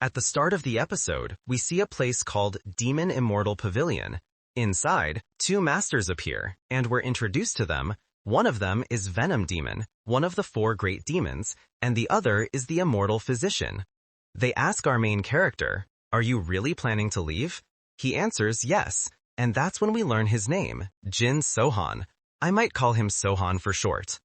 At the start of the episode, we see a place called Demon Immortal Pavilion. Inside, two masters appear, and we're introduced to them. One of them is Venom Demon, one of the four great demons, and the other is the Immortal Physician. They ask our main character, "Are you really planning to leave?" He answers yes, and that's when we learn his name, Jin Sohan. I might call him Sohan for short.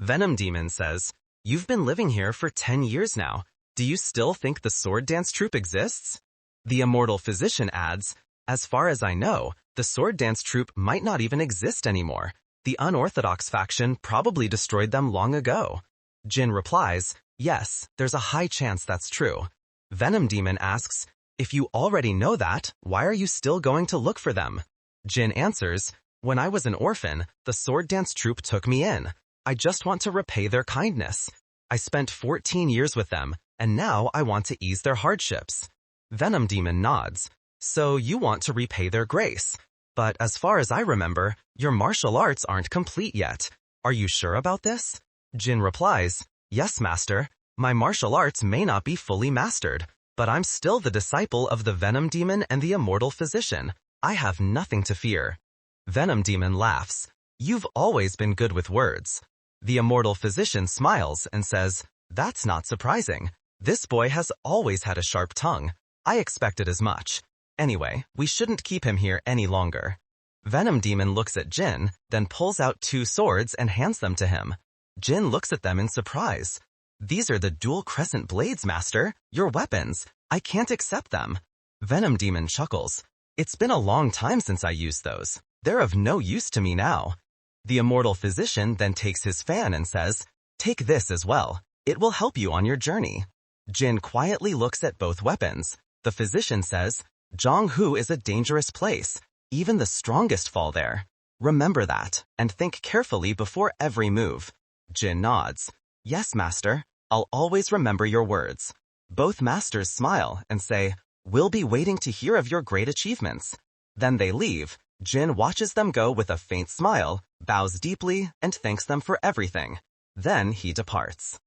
Venom Demon says, "You've been living here for 10 years now. Do you still think the sword dance troupe exists?" The Immortal Physician adds, "As far as I know, the sword dance troupe might not even exist anymore. The unorthodox faction probably destroyed them long ago." Jin replies, "Yes, there's a high chance that's true." Venom Demon asks, "If you already know that, why are you still going to look for them?" Jin answers, "When I was an orphan, the sword dance troupe took me in. I just want to repay their kindness. I spent 14 years with them, and now I want to ease their hardships." Venom Demon nods. "So you want to repay their grace. But as far as I remember, your martial arts aren't complete yet. Are you sure about this?" Jin replies, "Yes, master. My martial arts may not be fully mastered, but I'm still the disciple of the Venom Demon and the Immortal Physician. I have nothing to fear." Venom Demon laughs. "You've always been good with words." The Immortal Physician smiles and says, "That's not surprising. This boy has always had a sharp tongue. I expected as much. Anyway, we shouldn't keep him here any longer." Venom Demon looks at Jin, then pulls out two swords and hands them to him. Jin looks at them in surprise. "These are the dual crescent blades, master. Your weapons. I can't accept them." Venom Demon chuckles. "It's been a long time since I used those. They're of no use to me now." The Immortal Physician then takes his fan and says, "Take this as well. It will help you on your journey." Jin quietly looks at both weapons. The physician says, "Zhonghu is a dangerous place. Even the strongest fall there. Remember that, and think carefully before every move." Jin nods. "Yes, master. I'll always remember your words." Both masters smile and say, "We'll be waiting to hear of your great achievements." Then they leave. Jin watches them go with a faint smile, bows deeply, and thanks them for everything. Then he departs.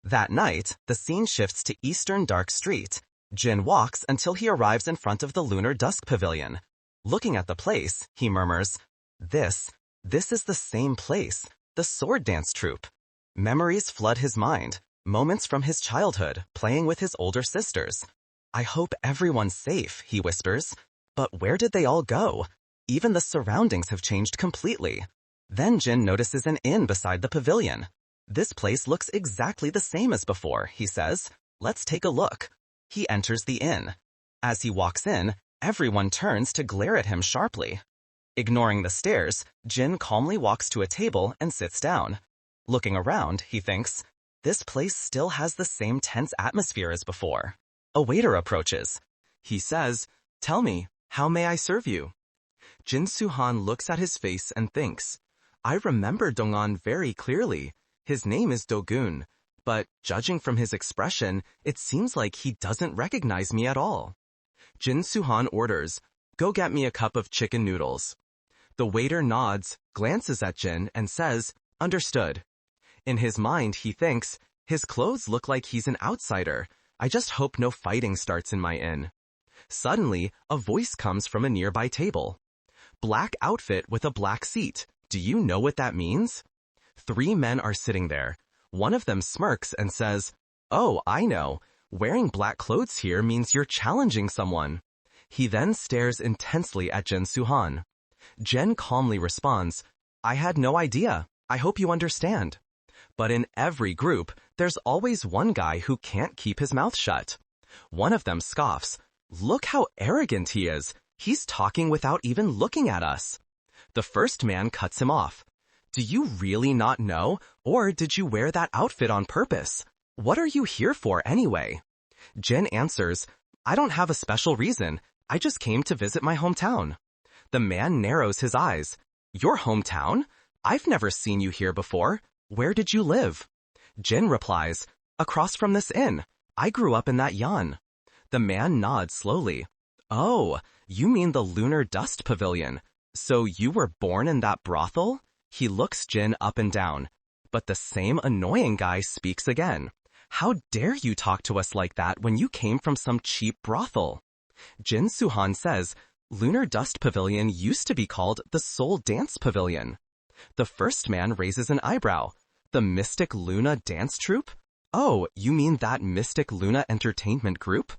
That night, the scene shifts to Eastern Dark Street. Jin walks until he arrives in front of the Lunar Dusk Pavilion. Looking at the place, he murmurs, This is the same place, the sword dance troupe." Memories flood his mind, moments from his childhood, playing with his older sisters. "I hope everyone's safe," he whispers. But where did they all go? Even the surroundings have changed completely. Then Jin notices an inn beside the pavilion. "This place looks exactly the same as before," he says. "Let's take a look." He enters the inn. As he walks in, everyone turns to glare at him sharply. Ignoring the stares, Jin calmly walks to a table and sits down. Looking around, he thinks, "This place still has the same tense atmosphere as before." A waiter approaches. He says, "Tell me, how may I serve you?" Jin Suhan looks at his face and thinks, "I remember Dongan very clearly. His name is Dogun. But judging from his expression, it seems like he doesn't recognize me at all." Jin Suhan orders, "Go get me a cup of chicken noodles." The waiter nods, glances at Jin, and says, "Understood." In his mind, he thinks, "His clothes look like he's an outsider. I just hope no fighting starts in my inn." Suddenly, a voice comes from a nearby table. "Black outfit with a black seat. Do you know what that means?" 3 men are sitting there. One of them smirks and says, "Oh, I know. Wearing black clothes here means you're challenging someone." He then stares intensely at Jin Suhan. Jen calmly responds, "I had no idea. I hope you understand." But in every group, there's always one guy who can't keep his mouth shut. One of them scoffs, "Look how arrogant he is. He's talking without even looking at us." The first man cuts him off. "Do you really not know, or did you wear that outfit on purpose? What are you here for anyway?" Jin answers, "I don't have a special reason. I just came to visit my hometown." The man narrows his eyes. "Your hometown? I've never seen you here before. Where did you live?" Jin replies, "Across from this inn. I grew up in that yan." The man nods slowly. "Oh, you mean the Lunar Dust Pavilion. So you were born in that brothel?" He looks Jin up and down. But the same annoying guy speaks again. How dare you talk to us like that when you came from some cheap brothel? Jin Suhan says, Lunar Dust Pavilion used to be called the Soul Dance Pavilion. The first man raises an eyebrow. The Mystic Luna Dance Troupe? Oh, you mean that Mystic Luna Entertainment Group?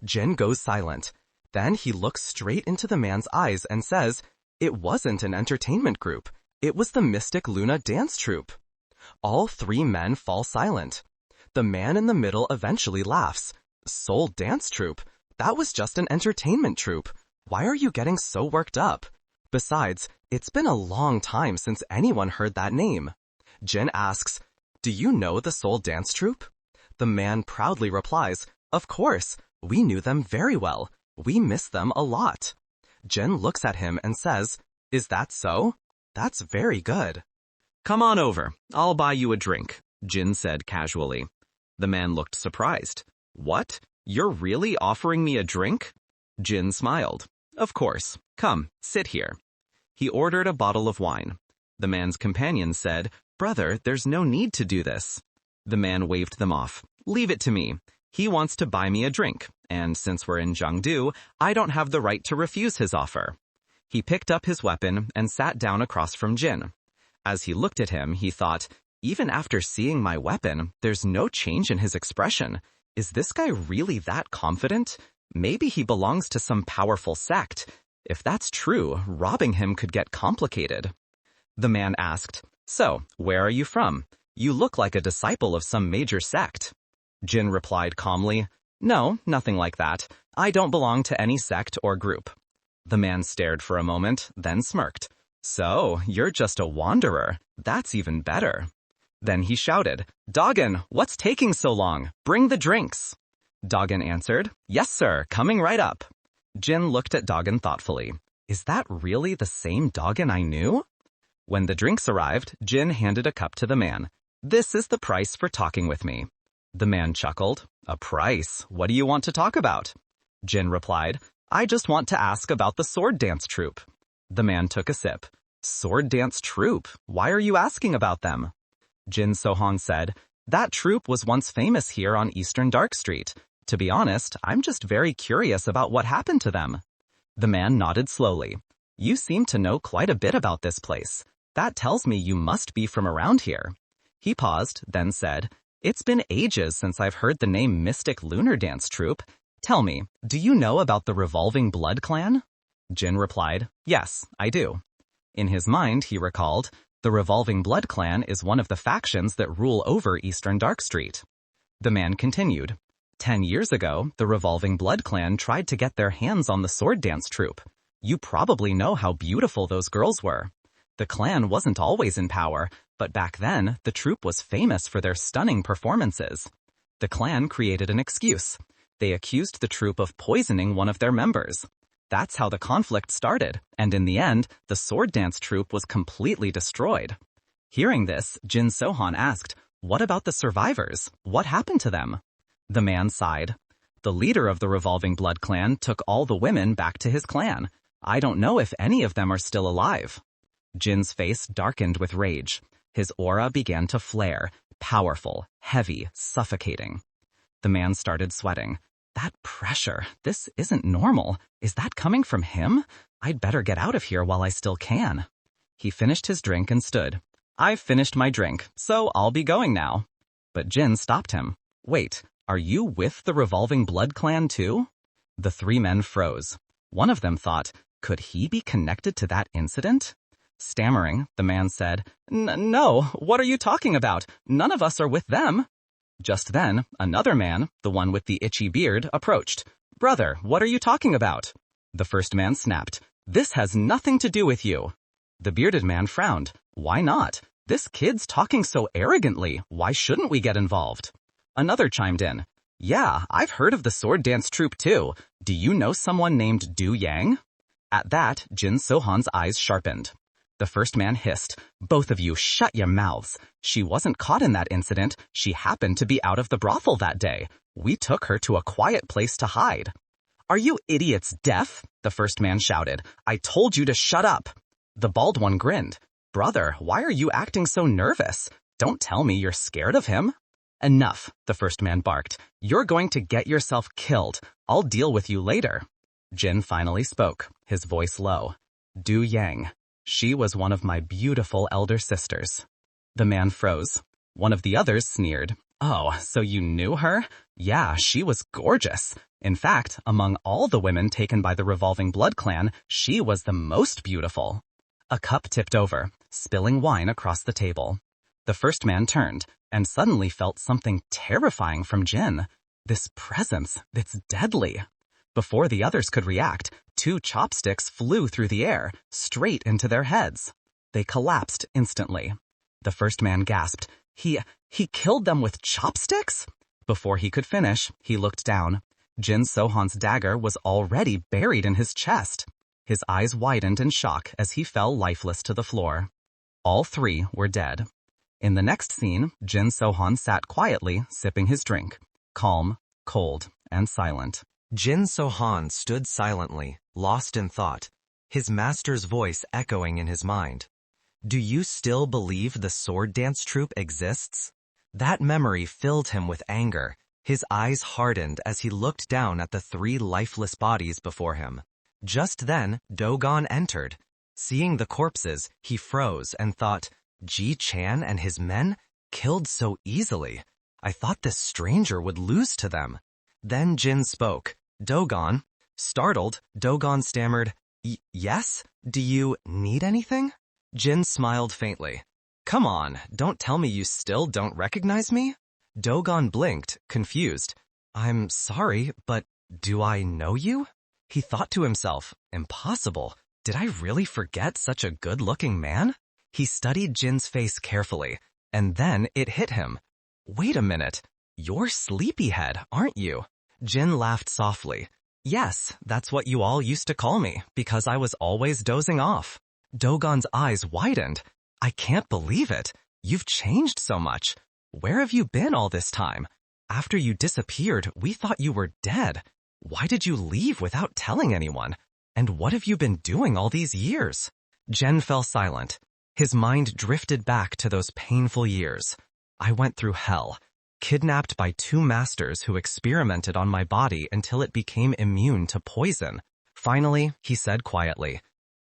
Jin goes silent. Then he looks straight into the man's eyes and says, it wasn't an entertainment group. It was the Mystic Luna Dance Troupe. All three men fall silent. The man in the middle eventually laughs. Soul Dance Troupe? That was just an entertainment troupe. Why are you getting so worked up? Besides, it's been a long time since anyone heard that name. Jin asks, do you know the Soul Dance Troupe? The man proudly replies, of course, we knew them very well. We miss them a lot. Jin looks at him and says, is that so? That's very good. Come on over. I'll buy you a drink, Jin said casually. The man looked surprised. What? You're really offering me a drink? Jin smiled. Of course. Come, sit here. He ordered a bottle of wine. The man's companion said, brother, there's no need to do this. The man waved them off. Leave it to me. He wants to buy me a drink, and since we're in Jiangdu, I don't have the right to refuse his offer. He picked up his weapon and sat down across from Jin. As he looked at him, he thought, even after seeing my weapon, there's no change in his expression. Is this guy really that confident? Maybe he belongs to some powerful sect. If that's true, robbing him could get complicated. The man asked, so, where are you from? You look like a disciple of some major sect. Jin replied calmly, no, nothing like that. I don't belong to any sect or group. The man stared for a moment, then smirked. So, you're just a wanderer. That's even better. Then he shouted, Dogen, what's taking so long? Bring the drinks. Dogen answered, yes, sir, coming right up. Jin looked at Dogen thoughtfully. Is that really the same Dogen I knew? When the drinks arrived, Jin handed a cup to the man. This is the price for talking with me. The man chuckled. A price? What do you want to talk about? Jin replied, I just want to ask about the sword dance troupe. The man took a sip. Sword dance troupe? Why are you asking about them? Jin Sohan said, that troupe was once famous here on Eastern Dark Street. To be honest, I'm just very curious about what happened to them. The man nodded slowly. You seem to know quite a bit about this place. That tells me you must be from around here. He paused, then said, it's been ages since I've heard the name Mystic Lunar Dance Troupe. Tell me, do you know about the Revolving Blood Clan? Jin replied, yes, I do. In his mind, he recalled, the Revolving Blood Clan is one of the factions that rule over Eastern Dark Street. The man continued, 10 years ago, the Revolving Blood Clan tried to get their hands on the sword dance troupe. You probably know how beautiful those girls were. The clan wasn't always in power, but back then, the troupe was famous for their stunning performances. The clan created an excuse. They accused the troupe of poisoning one of their members. That's how the conflict started, and in the end, the sword dance troupe was completely destroyed. Hearing this, Jin Sohan asked, what about the survivors? What happened to them? The man sighed. The leader of the Revolving Blood Clan took all the women back to his clan. I don't know if any of them are still alive. Jin's face darkened with rage. His aura began to flare, powerful, heavy, suffocating. The man started sweating. That pressure, this isn't normal. Is that coming from him? I'd better get out of here while I still can. He finished his drink and stood. I've finished my drink, so I'll be going now. But Jin stopped him. Wait, are you with the Revolving Blood Clan too? The three men froze. One of them thought, could he be connected to that incident? Stammering, the man said, No, what are you talking about? None of us are with them. Just then, another man, the one with the itchy beard, approached. Brother, what are you talking about? The first man snapped. This has nothing to do with you. The bearded man frowned. Why not? This kid's talking so arrogantly. Why shouldn't we get involved? Another chimed in. Yeah, I've heard of the sword dance troupe too. Do you know someone named Du Yang? At that, Jin Sohan's eyes sharpened. The first man hissed, both of you shut your mouths. She wasn't caught in that incident. She happened to be out of the brothel that day. We took her to a quiet place to hide. Are you idiots deaf? The first man shouted. I told you to shut up. The bald one grinned. Brother, why are you acting so nervous? Don't tell me you're scared of him. Enough, the first man barked. You're going to get yourself killed. I'll deal with you later. Jin finally spoke, his voice low. Du Yang. She was one of my beautiful elder sisters. The man froze. One of the others sneered. Oh, so you knew her? Yeah, she was gorgeous. In fact, among all the women taken by the Revolving Blood clan, she was the most beautiful. A cup tipped over, spilling wine across the table. The first man turned, and suddenly felt something terrifying from Jin. This presence, it's deadly. Before the others could react, 2 chopsticks flew through the air, straight into their heads. They collapsed instantly. The first man gasped. He killed them with chopsticks? Before he could finish, he looked down. Jin Sohan's dagger was already buried in his chest. His eyes widened in shock as he fell lifeless to the floor. All 3 were dead. In the next scene, Jin Sohan sat quietly, sipping his drink. Calm, cold, and silent. Jin Sohan stood silently, lost in thought, his master's voice echoing in his mind. Do you still believe the sword dance troupe exists? That memory filled him with anger. His eyes hardened as he looked down at the 3 lifeless bodies before him. Just then, Dogon entered. Seeing the corpses, he froze and thought, Ji Chan and his men? Killed so easily. I thought this stranger would lose to them. Then Jin spoke. Dogon. Startled, Dogon stammered, Yes? Do you need anything? Jin smiled faintly. Come on, don't tell me you still don't recognize me? Dogon blinked, confused. I'm sorry, but do I know you? He thought to himself, impossible. Did I really forget such a good-looking man? He studied Jin's face carefully, and then it hit him. Wait a minute, you're Sleepyhead, aren't you? Jin laughed softly. Yes, that's what you all used to call me, because I was always dozing off. Dogon's eyes widened. I can't believe it. You've changed so much. Where have you been all this time? After you disappeared, we thought you were dead. Why did you leave without telling anyone? And what have you been doing all these years? Jin fell silent. His mind drifted back to those painful years. I went through hell, kidnapped by 2 masters who experimented on my body until it became immune to poison. Finally, he said quietly,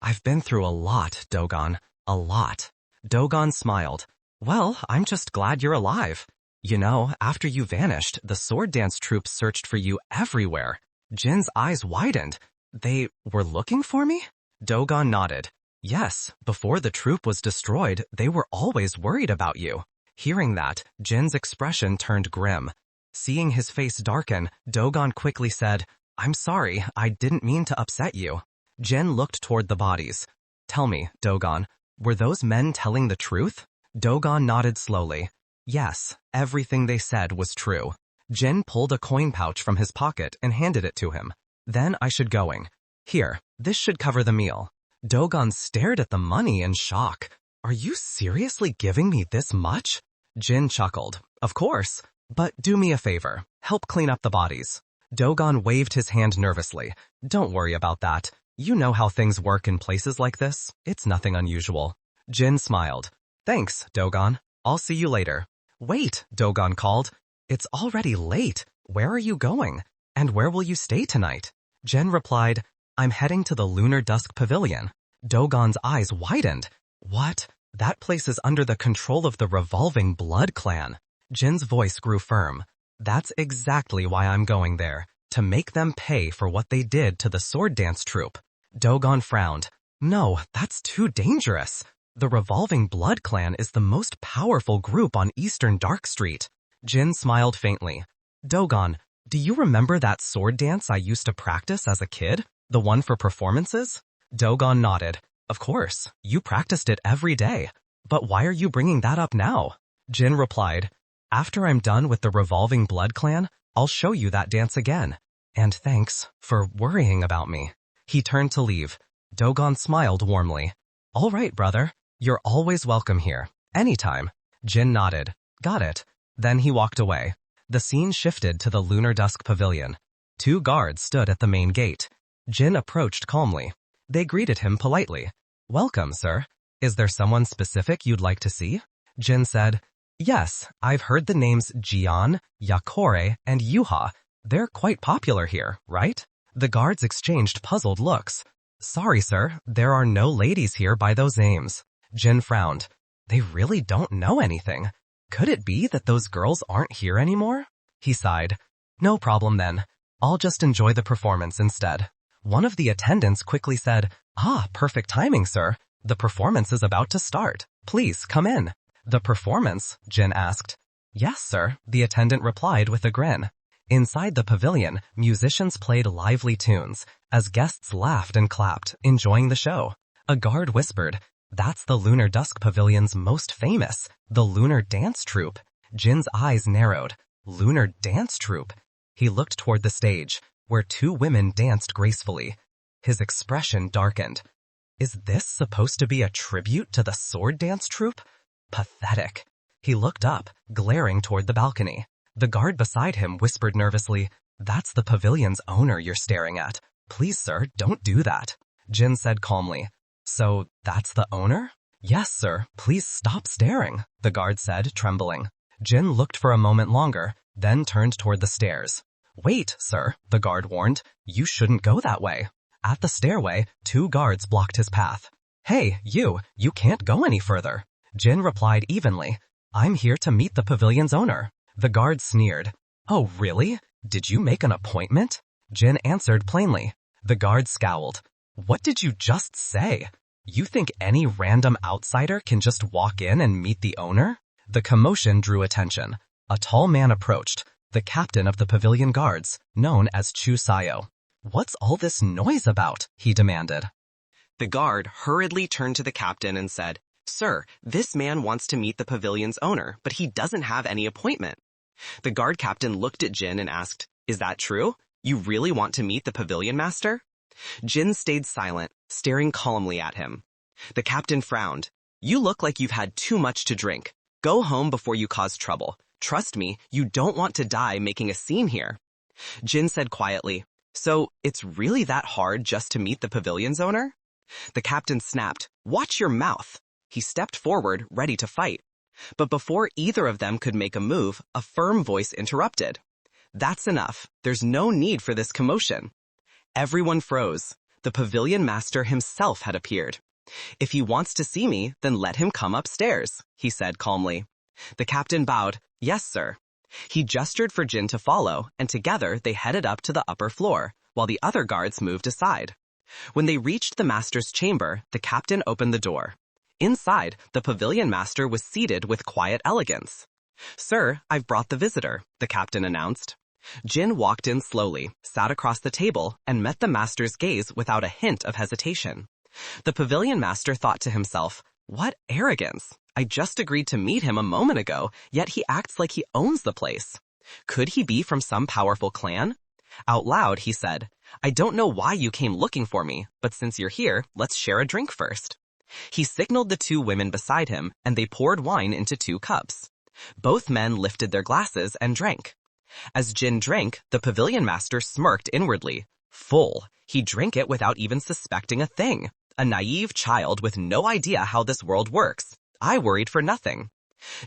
I've been through a lot, Dogon. A lot. Dogon smiled. Well, I'm just glad you're alive. You know, after you vanished, the sword dance troupe searched for you everywhere. Jin's eyes widened. They were looking for me? Dogon nodded. Yes, before the troupe was destroyed, they were always worried about you. Hearing that, Jin's expression turned grim. Seeing his face darken, Dogon quickly said, I'm sorry, I didn't mean to upset you. Jin looked toward the bodies. Tell me, Dogon, were those men telling the truth? Dogon nodded slowly. Yes, everything they said was true. Jin pulled a coin pouch from his pocket and handed it to him. Then I should going. Here, this should cover the meal. Dogon stared at the money in shock. Are you seriously giving me this much? Jin chuckled. Of course, but do me a favor. Help clean up the bodies. Dogon waved his hand nervously. Don't worry about that. You know how things work in places like this. It's nothing unusual. Jin smiled. Thanks, Dogon. I'll see you later. Wait, Dogon called. It's already late. Where are you going? And where will you stay tonight? Jin replied, I'm heading to the Lunar Dusk Pavilion. Dogon's eyes widened. What? That place is under the control of the Revolving Blood clan. Jin's voice grew firm. That's exactly why I'm going there, to make them pay for what they did to the sword dance troupe. Dogon frowned. No, that's too dangerous. The Revolving Blood clan is the most powerful group on Eastern Dark Street. Jin smiled faintly. Dogon, do you remember that sword dance I used to practice as a kid? The one for performances? Dogon nodded. Of course, you practiced it every day. But why are you bringing that up now? Jin replied, After I'm done with the Revolving Blood clan, I'll show you that dance again. And thanks for worrying about me. He turned to leave. Dogon smiled warmly. All right, brother. You're always welcome here. Anytime. Jin nodded. Got it. Then he walked away. The scene shifted to the Lunar Dusk Pavilion. 2 guards stood at the main gate. Jin approached calmly. They greeted him politely. Welcome, sir. Is there someone specific you'd like to see? Jin said, Yes, I've heard the names Jian, Yakore, and Yuha. They're quite popular here, right? The guards exchanged puzzled looks. Sorry, sir, there are no ladies here by those names. Jin frowned. They really don't know anything. Could it be that those girls aren't here anymore? He sighed. No problem then. I'll just enjoy the performance instead. One of the attendants quickly said, Ah, perfect timing, sir. The performance is about to start. Please come in. The performance? Jin asked. Yes, sir, the attendant replied with a grin. Inside the pavilion, musicians played lively tunes as guests laughed and clapped, enjoying the show. A guard whispered, That's the Lunar Dusk Pavilion's most famous, the Lunar Dance Troupe. Jin's eyes narrowed. Lunar Dance Troupe? He looked toward the stage, where two women danced gracefully. His expression darkened. Is this supposed to be a tribute to the sword dance troupe? Pathetic. He looked up, glaring toward the balcony. The guard beside him whispered nervously, That's the pavilion's owner you're staring at. Please, sir, don't do that. Jin said calmly. So, that's the owner? Yes, sir, please stop staring, the guard said, trembling. Jin looked for a moment longer, then turned toward the stairs. Wait, sir, the guard warned. You shouldn't go that way. At the stairway, two guards blocked his path. Hey, you can't go any further. Jin replied evenly, I'm here to meet the pavilion's owner. The guard sneered. Oh, really? Did you make an appointment? Jin answered plainly. The guard scowled. What did you just say? You think any random outsider can just walk in and meet the owner? The commotion drew attention. A tall man approached, the captain of the pavilion guards, known as Chu Sayo. What's all this noise about? He demanded. The guard hurriedly turned to the captain and said, Sir, this man wants to meet the pavilion's owner, but he doesn't have any appointment. The guard captain looked at Jin and asked, Is that true? You really want to meet the pavilion master? Jin stayed silent, staring calmly at him. The captain frowned. You look like you've had too much to drink. Go home before you cause trouble. Trust me, you don't want to die making a scene here. Jin said quietly, So, it's really that hard just to meet the pavilion's owner? The captain snapped, Watch your mouth. He stepped forward, ready to fight. But before either of them could make a move, a firm voice interrupted. That's enough. There's no need for this commotion. Everyone froze. The pavilion master himself had appeared. If he wants to see me, then let him come upstairs, he said calmly. The captain bowed, Yes, sir. He gestured for Jin to follow, and together they headed up to the upper floor, while the other guards moved aside. When they reached the master's chamber, the captain opened the door. Inside, the pavilion master was seated with quiet elegance. Sir, I've brought the visitor, the captain announced. Jin walked in slowly, sat across the table, and met the master's gaze without a hint of hesitation. The pavilion master thought to himself, What arrogance! I just agreed to meet him a moment ago, yet he acts like he owns the place. Could he be from some powerful clan? Out loud, he said, I don't know why you came looking for me, but since you're here, let's share a drink first. He signaled the two women beside him, and they poured wine into 2 cups. Both men lifted their glasses and drank. As Jin drank, the pavilion master smirked inwardly. Full, he drank it without even suspecting a thing. A naive child with no idea how this world works. I worried for nothing.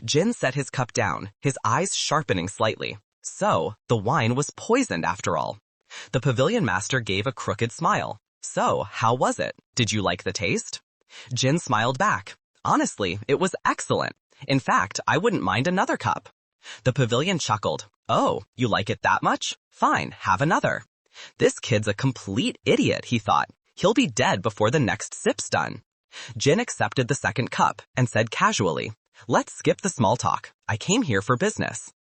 Jin set his cup down, his eyes sharpening slightly. So, the wine was poisoned after all. The pavilion master gave a crooked smile. So, how was it? Did you like the taste? Jin smiled back. Honestly, it was excellent. In fact, I wouldn't mind another cup. The pavilion chuckled. Oh, you like it that much? Fine, have another. This kid's a complete idiot, he thought. He'll be dead before the next sip's done. Jin accepted the second cup and said casually, Let's skip the small talk. I came here for business.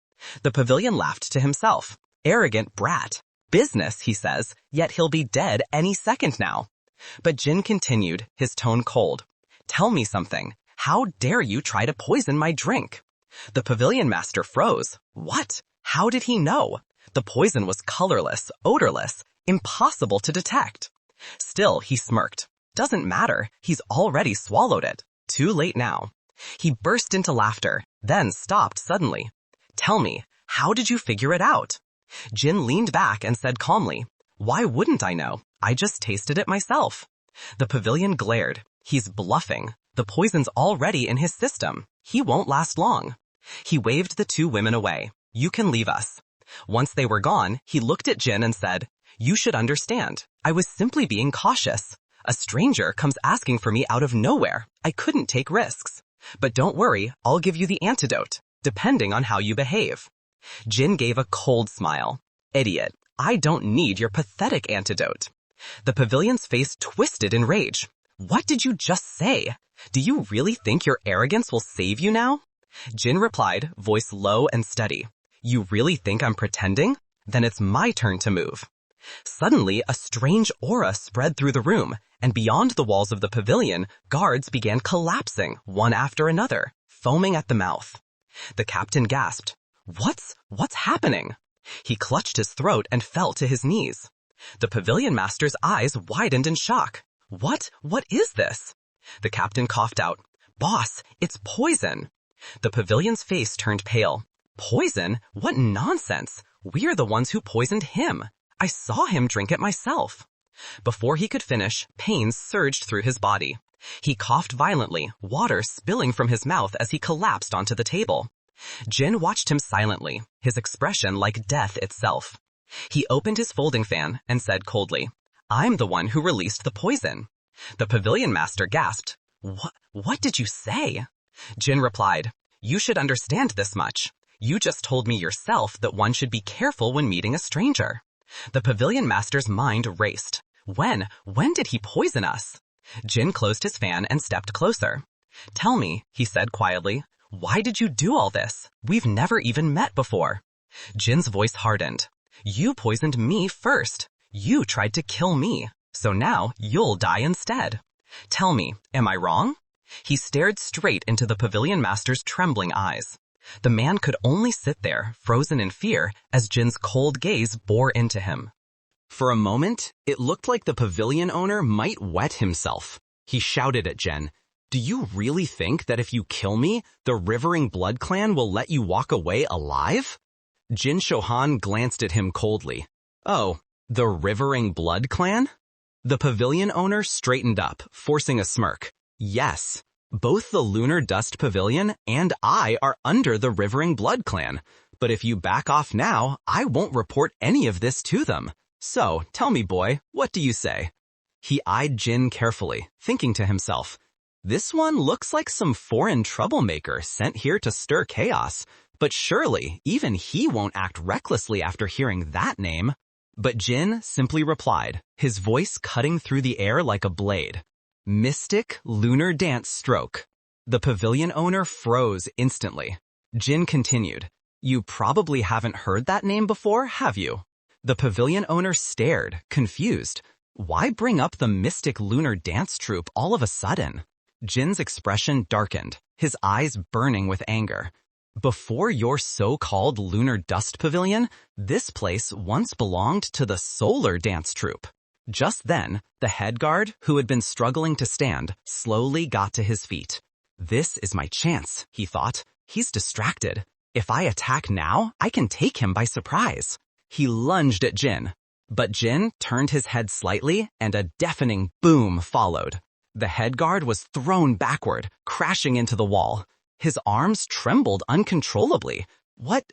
The pavilion laughed to himself. Arrogant brat. Business, he says, yet he'll be dead any second now. But Jin continued, his tone cold. Tell me something. How dare you try to poison my drink? The pavilion master froze. What? How did he know? The poison was colorless, odorless, impossible to detect. Still, he smirked. Doesn't matter. He's already swallowed it. Too late now. He burst into laughter, then stopped suddenly. Tell me, how did you figure it out? Jin leaned back and said calmly, Why wouldn't I know? I just tasted it myself. The pavilion glared. He's bluffing. The poison's already in his system. He won't last long. He waved the two women away. "You can leave us." Once they were gone, he looked at Jin and said, "You should understand. I was simply being cautious. A stranger comes asking for me out of nowhere. I couldn't take risks. But don't worry, I'll give you the antidote, depending on how you behave." Jin gave a cold smile. "Idiot, I don't need your pathetic antidote." The pavilion's face twisted in rage. "What did you just say? Do you really think your arrogance will save you now?" Jin replied, voice low and steady. "You really think I'm pretending? Then it's my turn to move." Suddenly, a strange aura spread through the room, and beyond the walls of the pavilion, guards began collapsing, one after another, foaming at the mouth. The captain gasped. What's happening?" He clutched his throat and fell to his knees. The pavilion master's eyes widened in shock. What is this?" The captain coughed out. "Boss, it's poison." The pavilion's face turned pale. "Poison? What nonsense! We're the ones who poisoned him. I saw him drink it myself." Before he could finish, pain surged through his body. He coughed violently, water spilling from his mouth as he collapsed onto the table. Jin watched him silently, his expression like death itself. He opened his folding fan and said coldly, "I'm the one who released the poison." The pavilion master gasped. What did you say?" Jin replied, "You should understand this much. You just told me yourself that one should be careful when meeting a stranger." The pavilion master's mind raced. When did he poison us?" Jin closed his fan and stepped closer. "Tell me," he said quietly, "why did you do all this? We've never even met before." Jin's voice hardened. "You poisoned me first. You tried to kill me. So now you'll die instead. Tell me, am I wrong?" He stared straight into the pavilion master's trembling eyes. The man could only sit there, frozen in fear, as Jin's cold gaze bore into him. For a moment, it looked like the pavilion owner might wet himself. He shouted at Jin, "Do you really think that if you kill me, the Rivering Blood Clan will let you walk away alive?" Jin Shohan glanced at him coldly. "Oh, the Rivering Blood Clan?" The pavilion owner straightened up, forcing a smirk. "Yes, both the Lunar Dust Pavilion and I are under the Rivering Blood Clan. But if you back off now, I won't report any of this to them. So, tell me, boy, what do you say?" He eyed Jin carefully, thinking to himself, "This one looks like some foreign troublemaker sent here to stir chaos, but surely even he won't act recklessly after hearing that name." But Jin simply replied, his voice cutting through the air like a blade. "Mystic Lunar Dance Stroke." The pavilion owner froze instantly. Jin continued, "You probably haven't heard that name before, have you?" The pavilion owner stared, confused. Why bring up the Mystic Lunar Dance Troupe all of a sudden? Jin's expression darkened, his eyes burning with anger. "Before your so-called Lunar Dust Pavilion, this place once belonged to the Solar Dance Troupe." Just then, the head guard, who had been struggling to stand, slowly got to his feet. "This is my chance," he thought. "He's distracted. If I attack now, I can take him by surprise." He lunged at Jin, but Jin turned his head slightly and a deafening boom followed. The head guard was thrown backward, crashing into the wall. His arms trembled uncontrollably. What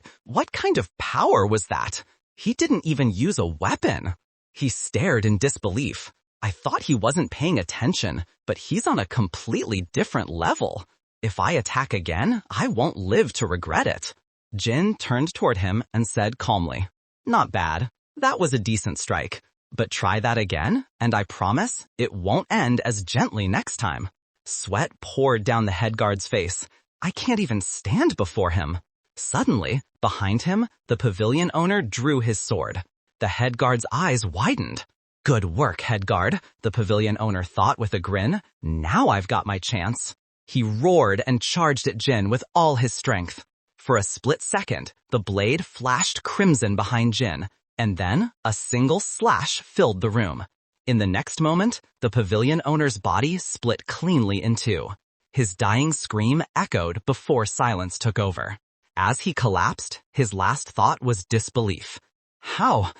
kind of power was that? He didn't even use a weapon. He stared in disbelief. I thought he wasn't paying attention, but he's on a completely different level. If I attack again, I won't live to regret it. Jin turned toward him and said calmly, "Not bad. That was a decent strike. But try that again, and I promise it won't end as gently next time." Sweat poured down the head guard's face. I can't even stand before him. Suddenly, behind him, the pavilion owner drew his sword. The head guard's eyes widened. "Good work, head guard," the pavilion owner thought with a grin. "Now I've got my chance." He roared and charged at Jin with all his strength. For a split second, the blade flashed crimson behind Jin, and then a single slash filled the room. In the next moment, the pavilion owner's body split cleanly in two. His dying scream echoed before silence took over. As he collapsed, his last thought was disbelief. How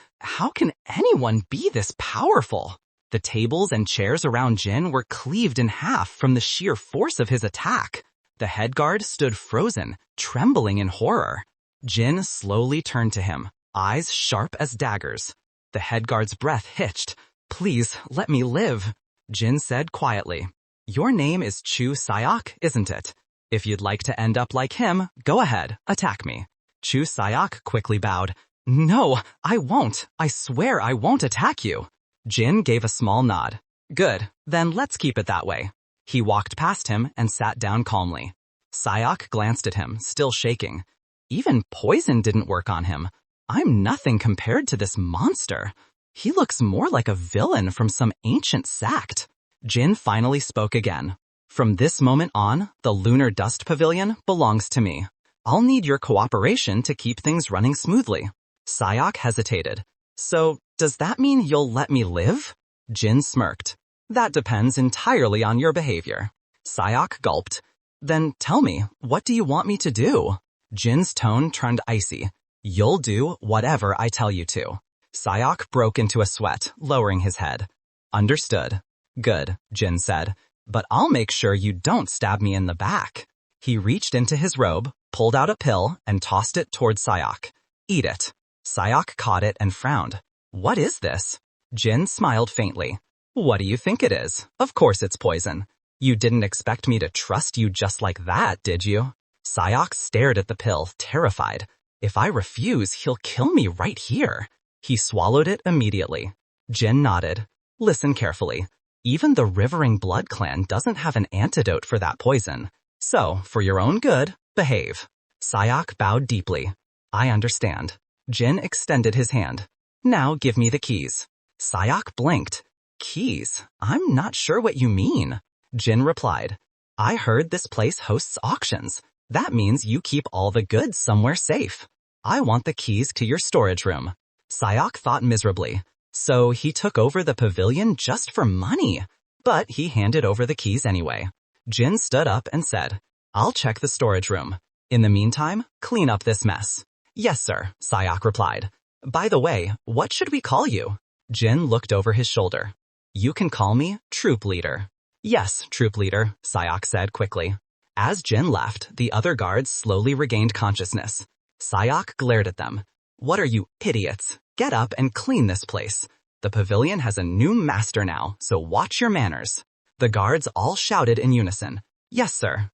can anyone be this powerful? The tables and chairs around Jin were cleaved in half from the sheer force of his attack. The head guard stood frozen, trembling in horror. Jin slowly turned to him, eyes sharp as daggers. The head guard's breath hitched. "Please, let me live," Jin said quietly. "Your name is Chu Sayok, isn't it? If you'd like to end up like him, go ahead, attack me." Chu Sayok quickly bowed. "No, I won't. I swear I won't attack you." Jin gave a small nod. "Good, then let's keep it that way." He walked past him and sat down calmly. Sayok glanced at him, still shaking. Even poison didn't work on him. I'm nothing compared to this monster. He looks more like a villain from some ancient sect. Jin finally spoke again. "From this moment on, the Lunar Dust Pavilion belongs to me. I'll need your cooperation to keep things running smoothly." Sayok hesitated. "So, does that mean you'll let me live?" Jin smirked. "That depends entirely on your behavior." Sayok gulped. "Then tell me, what do you want me to do?" Jin's tone turned icy. "You'll do whatever I tell you to." Sayok broke into a sweat, lowering his head. "Understood." "Good," Jin said. "But I'll make sure you don't stab me in the back." He reached into his robe, pulled out a pill, and tossed it toward Sayok. "Eat it." Sayok caught it and frowned. "What is this?" Jin smiled faintly. "What do you think it is? Of course it's poison. You didn't expect me to trust you just like that, did you?" Sayok stared at the pill, terrified. "If I refuse, he'll kill me right here." He swallowed it immediately. Jin nodded. "Listen carefully. Even the Rivering Blood Clan doesn't have an antidote for that poison. So, for your own good, behave." Sayok bowed deeply. "I understand." Jin extended his hand. "Now give me the keys." Sayok blinked. "Keys? I'm not sure what you mean." Jin replied, "I heard this place hosts auctions. That means you keep all the goods somewhere safe. I want the keys to your storage room." Sayok thought miserably. So he took over the pavilion just for money. But he handed over the keys anyway. Jin stood up and said, "I'll check the storage room. In the meantime, clean up this mess." "Yes, sir," Sayok replied. "By the way, what should we call you?" Jin looked over his shoulder. "You can call me Troop Leader." "Yes, Troop Leader," Sayok said quickly. As Jin left, the other guards slowly regained consciousness. Sayok glared at them. "What are you idiots? Get up and clean this place. The pavilion has a new master now, so watch your manners." The guards all shouted in unison, "Yes, sir."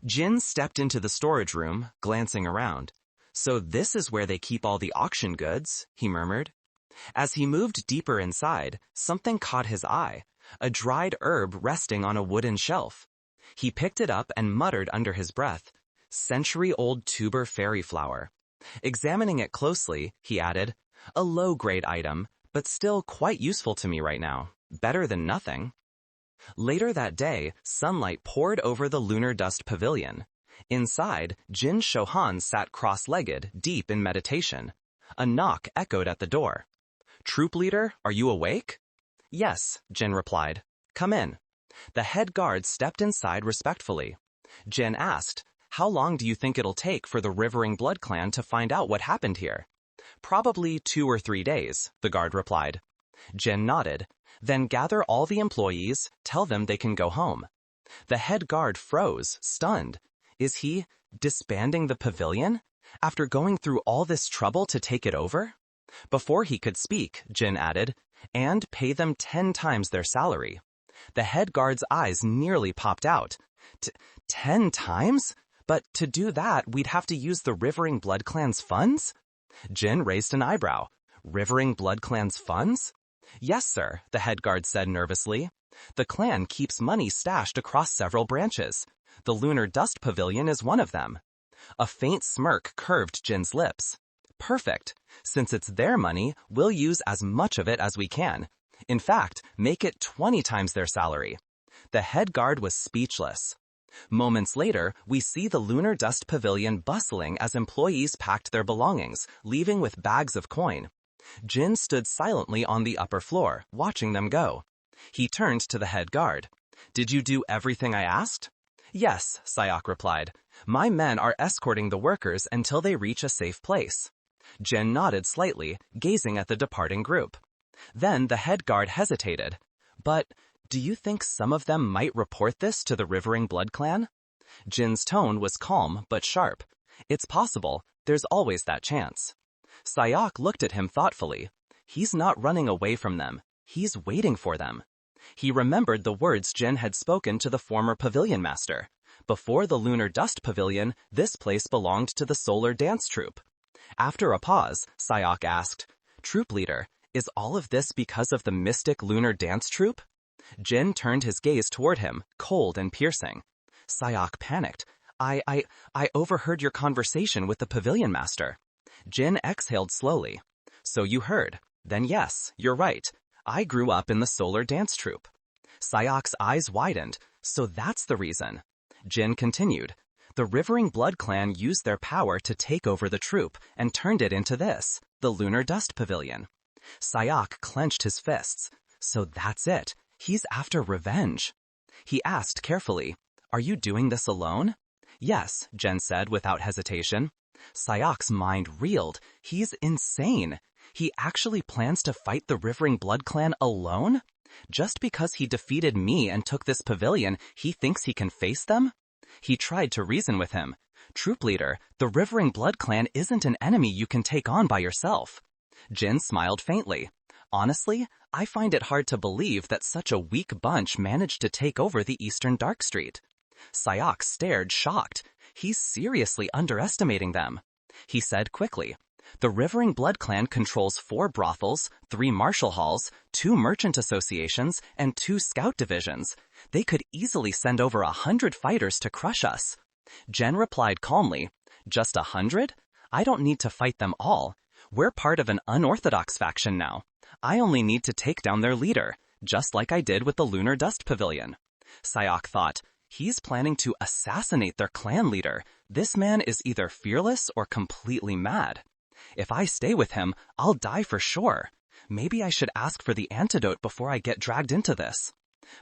Jin stepped into the storage room, glancing around. "So this is where they keep all the auction goods," he murmured. As he moved deeper inside, something caught his eye, a dried herb resting on a wooden shelf. He picked it up and muttered under his breath, "Century-old tuber fairy flower." Examining it closely, he added, "A low-grade item, but still quite useful to me right now. Better than nothing." Later that day, sunlight poured over the Lunar Dust Pavilion. Inside, Jin Shohan sat cross-legged, deep in meditation. A knock echoed at the door. "Troop Leader, are you awake?" "Yes," Jin replied. "Come in." The head guard stepped inside respectfully. Jin asked, "How long do you think it'll take for the Rivering Blood Clan to find out what happened here?" "Probably 2 or 3 days," the guard replied. Jin nodded. "Then gather all the employees, tell them they can go home." The head guard froze, stunned. Is he disbanding the pavilion? After going through all this trouble to take it over? Before he could speak, Jin added, "And pay them 10 times their salary." The head guard's eyes nearly popped out. 10 times? But to do that, we'd have to use the Rivering Blood Clan's funds? Jin raised an eyebrow. Rivering Blood Clan's funds? "Yes, sir," the head guard said nervously. "The clan keeps money stashed across several branches. The Lunar Dust Pavilion is one of them." A faint smirk curved Jin's lips. "Perfect. Since it's their money, we'll use as much of it as we can. In fact, make it 20 times their salary." The head guard was speechless. Moments later, we see the Lunar Dust Pavilion bustling as employees packed their belongings, leaving with bags of coin. Jin stood silently on the upper floor, watching them go. He turned to the head guard. "Did you do everything I asked?" "Yes," Sayok replied. "My men are escorting the workers until they reach a safe place." Jin nodded slightly, gazing at the departing group. Then the head guard hesitated. "But do you think some of them might report this to the Rivering Blood Clan?" Jin's tone was calm but sharp. It's possible, there's always that chance. Sayok looked at him thoughtfully. He's not running away from them. He's waiting for them. He remembered the words Jin had spoken to the former pavilion master. Before the lunar dust pavilion, this place belonged to the solar dance troupe. After a pause, Sayok asked, "Troop leader, is all of this because of the mystic lunar dance troupe?" Jin turned his gaze toward him, cold and piercing. Sayok panicked. I overheard your conversation with the pavilion master." Jin exhaled slowly. "So you heard. Then yes, you're right. I grew up in the solar dance troupe." Sayok's eyes widened. "So that's the reason." Jin continued. "The Rivering Blood clan used their power to take over the troupe and turned it into this, the Lunar Dust Pavilion." Sayok clenched his fists. "So that's it. He's after revenge." He asked carefully, "Are you doing this alone?" "Yes," Jin said without hesitation. Sayok's mind reeled. He's insane. He actually plans to fight the Rivering Blood clan alone? Just because he defeated me and took this pavilion, he thinks he can face them? He tried to reason with him. "Troop leader, the Rivering Blood clan isn't an enemy you can take on by yourself." Jin smiled faintly. "Honestly, I find it hard to believe that such a weak bunch managed to take over the Eastern Dark Street." Sayok stared, shocked. He's seriously underestimating them. He said quickly, "The Rivering Blood clan controls 4 brothels, 3 martial halls, 2 merchant associations, and 2 scout divisions. They could easily send over 100 fighters to crush us." Jen replied calmly, "Just 100? I don't need to fight them all. We're part of an unorthodox faction now. I only need to take down their leader, just like I did with the Lunar Dust Pavilion." Sayok thought, he's planning to assassinate their clan leader. This man is either fearless or completely mad. If I stay with him, I'll die for sure. Maybe I should ask for the antidote before I get dragged into this.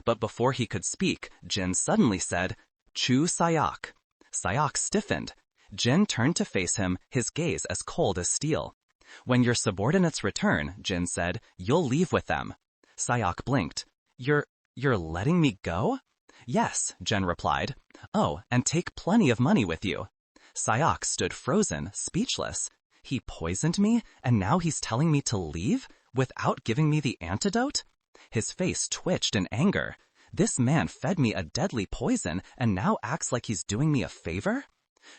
But before he could speak, Jin suddenly said, "Chu Sayok." Sayok stiffened. Jin turned to face him, his gaze as cold as steel. "When your subordinates return," Jin said, "you'll leave with them." Sayok blinked. You're letting me go?" "Yes," Jin replied. "Oh, and take plenty of money with you." Sayok stood frozen, speechless. He poisoned me, and now he's telling me to leave without giving me the antidote? His face twitched in anger. This man fed me a deadly poison and now acts like he's doing me a favor?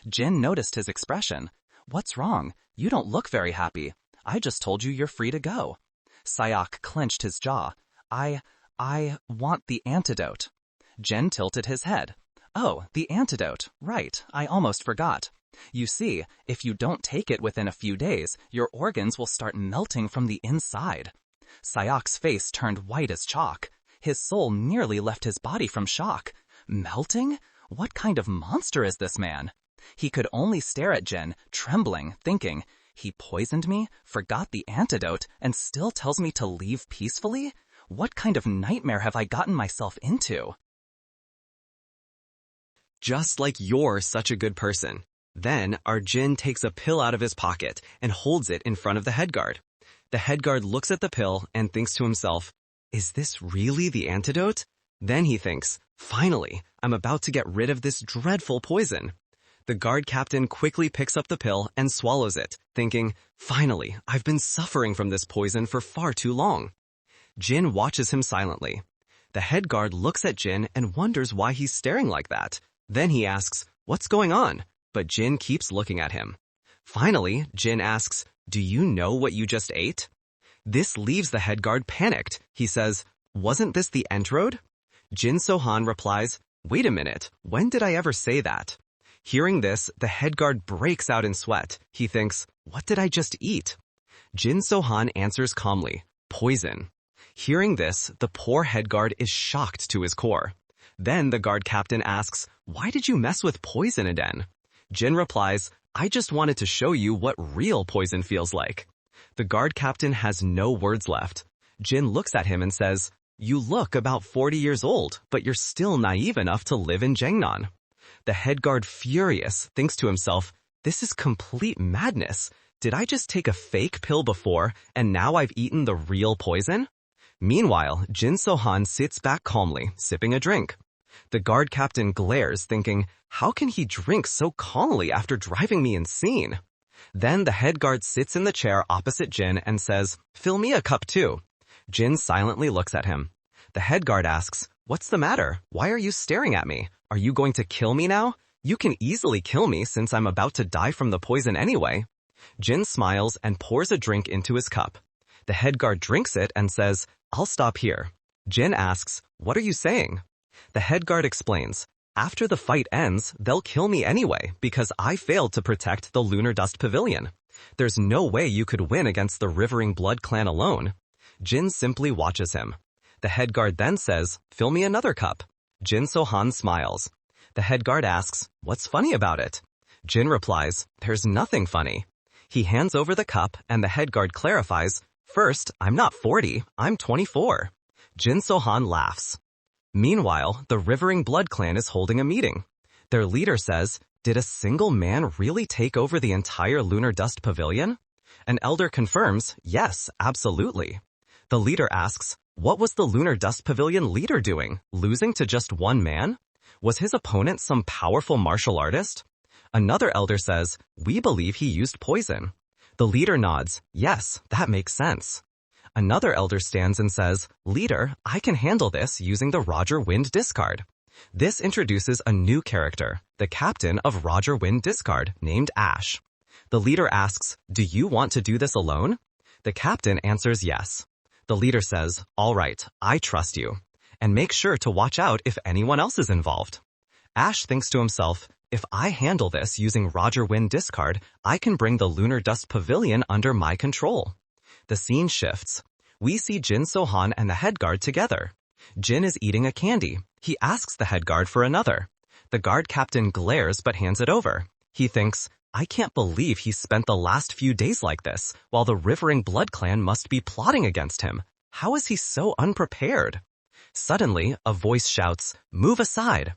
Jin noticed his expression. "What's wrong? You don't look very happy. I just told you you're free to go." Sayok clenched his jaw. I want the antidote." Jin tilted his head. "Oh, the antidote. Right, I almost forgot. You see, if you don't take it within a few days, your organs will start melting from the inside." Sayok's face turned white as chalk. His soul nearly left his body from shock. Melting? What kind of monster is this man? He could only stare at Jin, trembling, thinking, he poisoned me, forgot the antidote, and still tells me to leave peacefully? What kind of nightmare have I gotten myself into? Just like you're such a good person. Then, our Jin takes a pill out of his pocket and holds it in front of the head guard. The head guard looks at the pill and thinks to himself, is this really the antidote? Then he thinks, finally, I'm about to get rid of this dreadful poison. The guard captain quickly picks up the pill and swallows it, thinking, finally, I've been suffering from this poison for far too long. Jin watches him silently. The head guard looks at Jin and wonders why he's staring like that. Then he asks, what's going on? But Jin keeps looking at him. Finally, Jin asks, do you know what you just ate? This leaves the head guard panicked. He says, wasn't this the entrode? Jin Sohan replies, wait a minute, when did I ever say that? Hearing this, the head guard breaks out in sweat. He thinks, what did I just eat? Jin Sohan answers calmly, poison. Hearing this, the poor head guard is shocked to his core. Then the guard captain asks, why did you mess with poison again? Jin replies, I just wanted to show you what real poison feels like. The guard captain has no words left. Jin looks at him and says, you look about 40 years old, but you're still naive enough to live in Jangnan. The head guard, furious, thinks to himself, this is complete madness. Did I just take a fake pill before, and now I've eaten the real poison? Meanwhile, Jin Sohan sits back calmly, sipping a drink. The guard captain glares, thinking, how can he drink so calmly after driving me insane? Then the head guard sits in the chair opposite Jin and says, fill me a cup too. Jin silently looks at him. The head guard asks, what's the matter? Why are you staring at me? Are you going to kill me now? You can easily kill me since I'm about to die from the poison anyway. Jin smiles and pours a drink into his cup. The head guard drinks it and says, I'll stop here. Jin asks, what are you saying? The head guard explains, after the fight ends, they'll kill me anyway because I failed to protect the Lunar Dust Pavilion. There's no way you could win against the Rivering Blood clan alone. Jin simply watches him. The head guard then says, fill me another cup. Jin Sohan smiles. The head guard asks, what's funny about it? Jin replies, there's nothing funny. He hands over the cup and the head guard clarifies, first, I'm not 40, I'm 24. Jin Sohan laughs. Meanwhile, the Rivering Blood clan is holding a meeting. Their leader says, did a single man really take over the entire Lunar Dust Pavilion? An elder confirms, yes, absolutely. The leader asks, what was the Lunar Dust Pavilion leader doing, losing to just one man? Was his opponent some powerful martial artist? Another elder says, we believe he used poison. The leader nods, yes, that makes sense. Another elder stands and says, leader, I can handle this using the Roger Wind discard. This introduces a new character, the captain of Roger Wind discard, named Ash. The leader asks, do you want to do this alone? The captain answers yes. The leader says, all right, I trust you. And make sure to watch out if anyone else is involved. Ash thinks to himself, if I handle this using Roger Wind discard, I can bring the Lunar Dust Pavilion under my control. The scene shifts. We see Jin Sohan and the head guard together. Jin is eating a candy. He asks the head guard for another. The guard captain glares but hands it over. He thinks, I can't believe he spent the last few days like this, while the Rivering Blood clan must be plotting against him. How is he so unprepared? Suddenly, a voice shouts, move aside.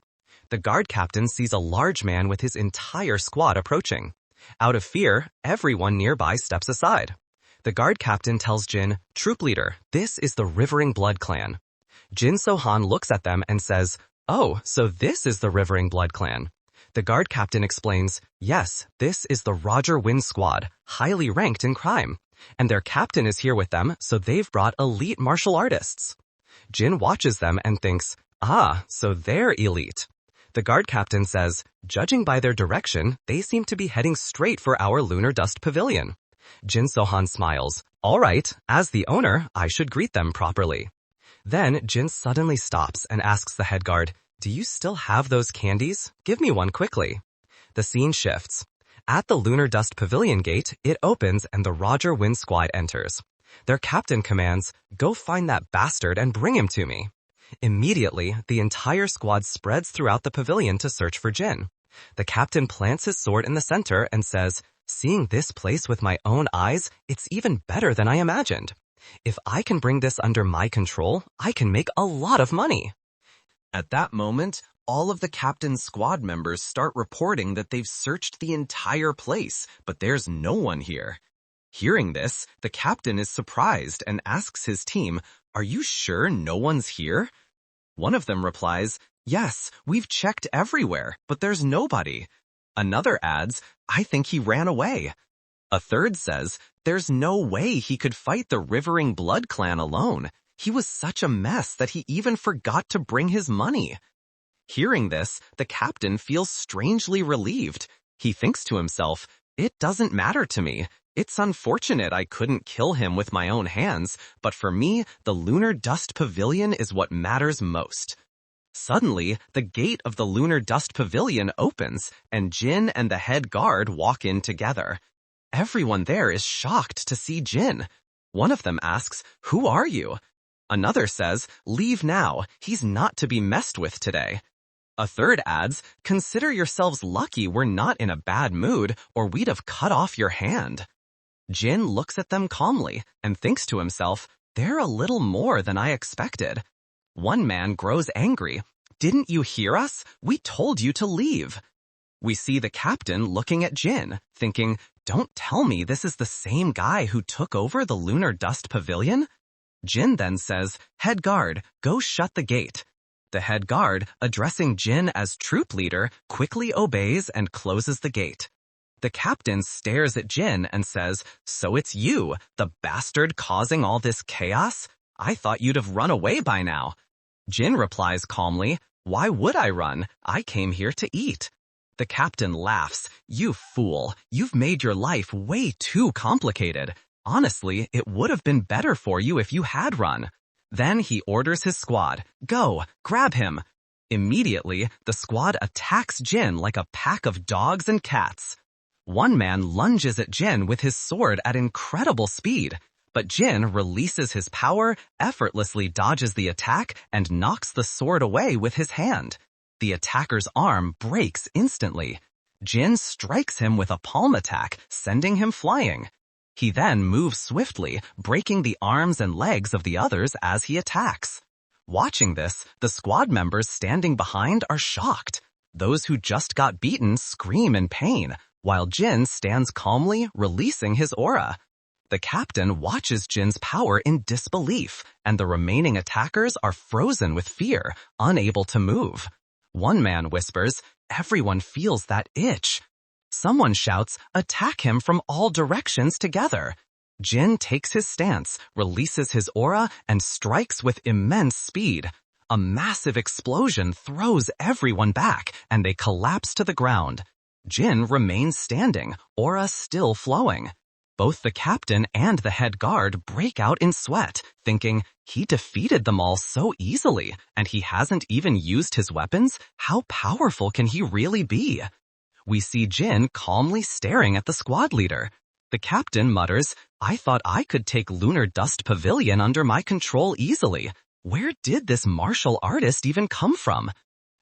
The guard captain sees a large man with his entire squad approaching. Out of fear, everyone nearby steps aside. The guard captain tells Jin, troop leader, this is the Rivering Blood clan. Jin Sohan looks at them and says, oh, so this is the Rivering Blood clan. The guard captain explains, yes, this is the Roger Wind squad, highly ranked in crime. And their captain is here with them, so they've brought elite martial artists. Jin watches them and thinks, ah, so they're elite. The guard captain says, judging by their direction, they seem to be heading straight for our Lunar Dust Pavilion. Jin Sohan smiles. All right, as the owner, I should greet them properly. Then Jin suddenly stops and asks the head guard, do you still have those candies? Give me one quickly. The scene shifts. At the Lunar Dust Pavilion gate, it opens and the Roger Wind squad enters. Their captain commands, go find that bastard and bring him to me. Immediately, the entire squad spreads throughout the pavilion to search for Jin. The captain plants his sword in the center and says, seeing this place with my own eyes, it's even better than I imagined. If I can bring this under my control, I can make a lot of money. At that moment, all of the captain's squad members start reporting that they've searched the entire place, but there's no one here. Hearing this, the captain is surprised and asks his team, are you sure no one's here? One of them replies, yes, we've checked everywhere, but there's nobody. Another adds, I think he ran away. A third says, there's no way he could fight the Rivering Blood clan alone. He was such a mess that he even forgot to bring his money. Hearing this, the captain feels strangely relieved. He thinks to himself, it doesn't matter to me. It's unfortunate I couldn't kill him with my own hands, but for me, the Lunar Dust Pavilion is what matters most. Suddenly, the gate of the Lunar Dust Pavilion opens, and Jin and the head guard walk in together. Everyone there is shocked to see Jin. One of them asks, who are you? Another says, leave now, he's not to be messed with today. A third adds, consider yourselves lucky we're not in a bad mood, or we'd have cut off your hand. Jin looks at them calmly and thinks to himself, they're a little more than I expected. One man grows angry. Didn't you hear us? We told you to leave. We see the captain looking at Jin, thinking, don't tell me this is the same guy who took over the Lunar Dust Pavilion? Jin then says, head guard, go shut the gate. The head guard, addressing Jin as troop leader, quickly obeys and closes the gate. The captain stares at Jin and says, "So it's you, the bastard causing all this chaos? I thought you'd have run away by now." Jin replies calmly, "Why would I run? I came here to eat." The captain laughs, "You fool, you've made your life way too complicated. Honestly, it would have been better for you if you had run." Then he orders his squad, "Go, grab him." Immediately, the squad attacks Jin like a pack of dogs and cats. One man lunges at Jin with his sword at incredible speed, but Jin releases his power, effortlessly dodges the attack, and knocks the sword away with his hand. The attacker's arm breaks instantly. Jin strikes him with a palm attack, sending him flying. He then moves swiftly, breaking the arms and legs of the others as he attacks. Watching this, the squad members standing behind are shocked. Those who just got beaten scream in pain, while Jin stands calmly, releasing his aura. The captain watches Jin's power in disbelief, and the remaining attackers are frozen with fear, unable to move. One man whispers, "Everyone feels that itch." Someone shouts, "Attack him from all directions together." Jin takes his stance, releases his aura, and strikes with immense speed. A massive explosion throws everyone back, and they collapse to the ground. Jin remains standing, aura still flowing. Both the captain and the head guard break out in sweat, thinking, he defeated them all so easily, and he hasn't even used his weapons? How powerful can he really be? We see Jin calmly staring at the squad leader. The captain mutters, "I thought I could take Lunar Dust Pavilion under my control easily. Where did this martial artist even come from?"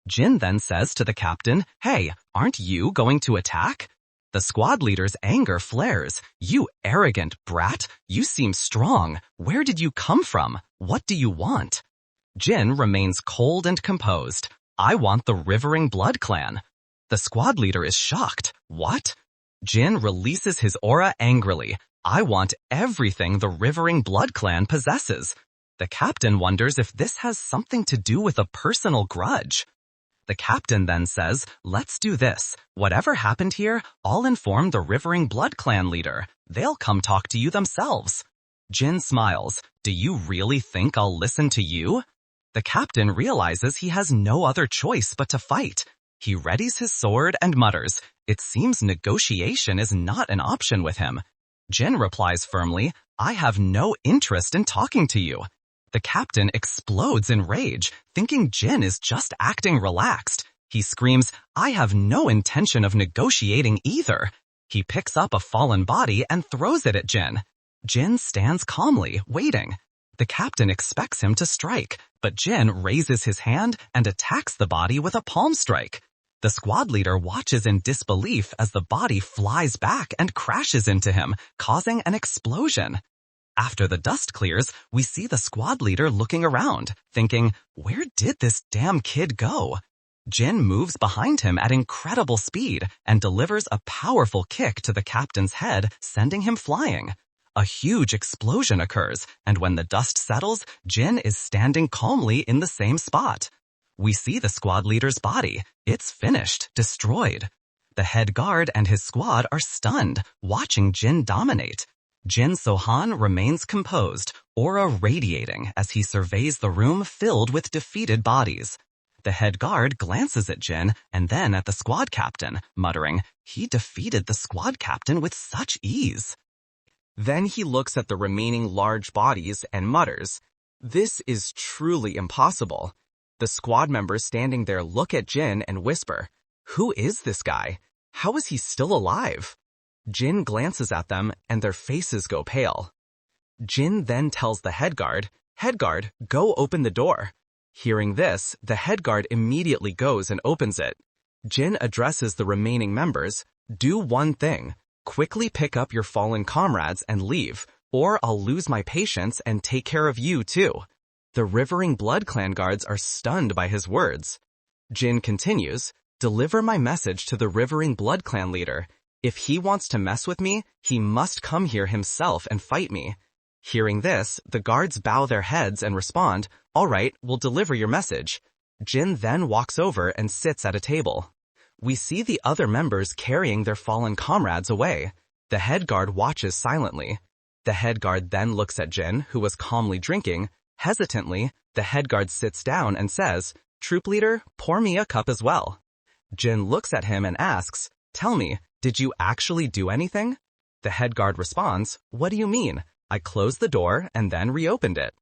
Jin then says to the captain, "Hey, aren't you going to attack?" The squad leader's anger flares. "You arrogant brat! You seem strong. Where did you come from? What do you want?" Jin remains cold and composed. "I want the Rivering Blood Clan." The squad leader is shocked. "What?" Jin releases his aura angrily. "I want everything the Rivering Blood Clan possesses." The captain wonders if this has something to do with a personal grudge. The captain then says, "Let's do this. Whatever happened here, I'll inform the Rivering Blood Clan leader. They'll come talk to you themselves." Jin smiles. "Do you really think I'll listen to you?" The captain realizes he has no other choice but to fight. He readies his sword and mutters, "It seems negotiation is not an option with him." Jin replies firmly, "I have no interest in talking to you." The captain explodes in rage, thinking Jin is just acting relaxed. He screams, "I have no intention of negotiating either." He picks up a fallen body and throws it at Jin. Jin stands calmly, waiting. The captain expects him to strike, but Jin raises his hand and attacks the body with a palm strike. The squad leader watches in disbelief as the body flies back and crashes into him, causing an explosion. After the dust clears, we see the squad leader looking around, thinking, where did this damn kid go? Jin moves behind him at incredible speed and delivers a powerful kick to the captain's head, sending him flying. A huge explosion occurs, and when the dust settles, Jin is standing calmly in the same spot. We see the squad leader's body. It's finished, destroyed. The head guard and his squad are stunned, watching Jin dominate. Jin Sohan remains composed, aura radiating as he surveys the room filled with defeated bodies. The head guard glances at Jin and then at the squad captain, muttering, he defeated the squad captain with such ease. Then he looks at the remaining large bodies and mutters, this is truly impossible. The squad members standing there look at Jin and whisper, who is this guy? How is he still alive? Jin glances at them and their faces go pale. Jin then tells the head guard, go open the door. Hearing this, the head guard immediately goes and opens it. Jin addresses the remaining members, do one thing, quickly pick up your fallen comrades and leave, or I'll lose my patience and take care of you too. The Rivering Blood Clan guards are stunned by his words. Jin continues, deliver my message to the Rivering Blood Clan leader. If he wants to mess with me, he must come here himself and fight me. Hearing this, the guards bow their heads and respond, all right, we'll deliver your message. Jin then walks over and sits at a table. We see the other members carrying their fallen comrades away. The head guard watches silently. The head guard then looks at Jin, who was calmly drinking. Hesitantly, the head guard sits down and says, "Troop leader, pour me a cup as well." Jin looks at him and asks, "Tell me, did you actually do anything?" The head guard responds, "What do you mean? I closed the door and then reopened it."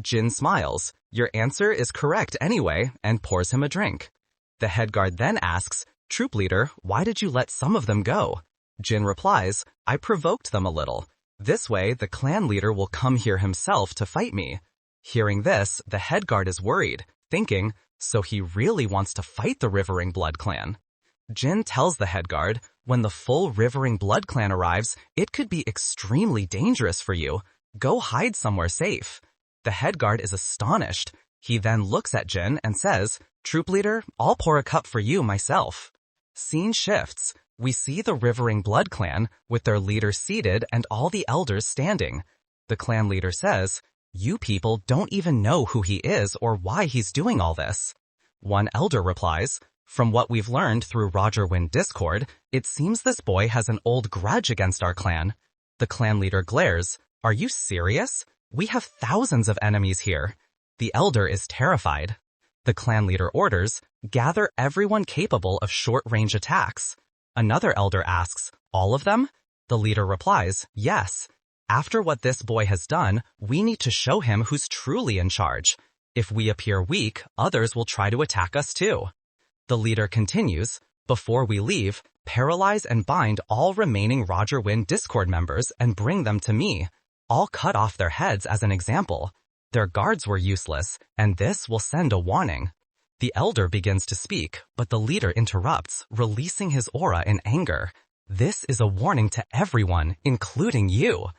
Jin smiles, "Your answer is correct anyway," and pours him a drink. The head guard then asks, "Troop leader, why did you let some of them go?" Jin replies, "I provoked them a little. This way, the clan leader will come here himself to fight me." Hearing this, the head guard is worried, thinking, so he really wants to fight the Rivering Blood Clan. Jin tells the head guard, "When the full Rivering Blood Clan arrives, it could be extremely dangerous for you. Go hide somewhere safe." The head guard is astonished. He then looks at Jin and says, "Troop leader, I'll pour a cup for you myself." Scene shifts. We see the Rivering Blood Clan, with their leader seated and all the elders standing. The clan leader says, "You people don't even know who he is or why he's doing all this." One elder replies, "From what we've learned through Roger Wind Discord, it seems this boy has an old grudge against our clan." The clan leader glares, "Are you serious? We have thousands of enemies here." The elder is terrified. The clan leader orders, "Gather everyone capable of short-range attacks." Another elder asks, "All of them?" The leader replies, "Yes. After what this boy has done, we need to show him who's truly in charge. If we appear weak, others will try to attack us too." The leader continues, "Before we leave, paralyze and bind all remaining Roger Wind Discord members and bring them to me. I'll cut off their heads as an example. Their guards were useless, and this will send a warning." The elder begins to speak, but the leader interrupts, releasing his aura in anger. "This is a warning to everyone, including you."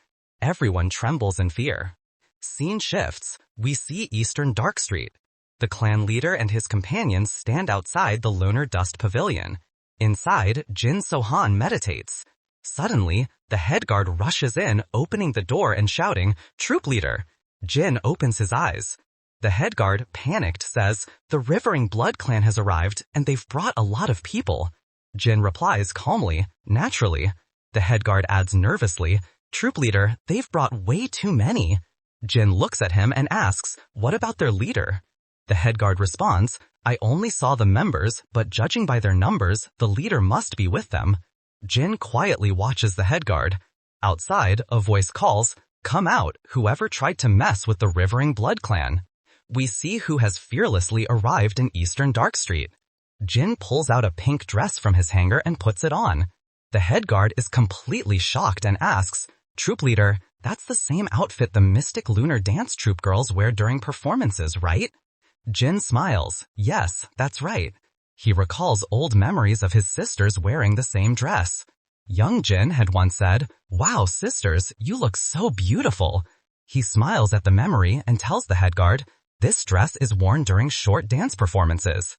Everyone trembles in fear. Scene shifts. We see Eastern Dark Street. The clan leader and his companions stand outside the Lunar Dust Pavilion. Inside, Jin Sohan meditates. Suddenly, the head guard rushes in, opening the door and shouting, "Troop leader!" Jin opens his eyes. The head guard, panicked, says, "The Rivering Blood Clan has arrived, and they've brought a lot of people." Jin replies calmly, "Naturally." The head guard adds nervously, "Troop leader, they've brought way too many." Jin looks at him and asks, "What about their leader?" The head guard responds, "I only saw the members, but judging by their numbers, the leader must be with them." Jin quietly watches the head guard. Outside, a voice calls, "Come out, whoever tried to mess with the Rivering Blood Clan." We see who has fearlessly arrived in Eastern Dark Street. Jin pulls out a pink dress from his hanger and puts it on. The head guard is completely shocked and asks, "Troop leader, that's the same outfit the Mystic Lunar Dance Troupe girls wear during performances, right?" Jin smiles. "Yes, that's right." He recalls old memories of his sisters wearing the same dress. Young Jin had once said, "Wow, sisters, you look so beautiful." He smiles at the memory and tells the head guard, "This dress is worn during short dance performances."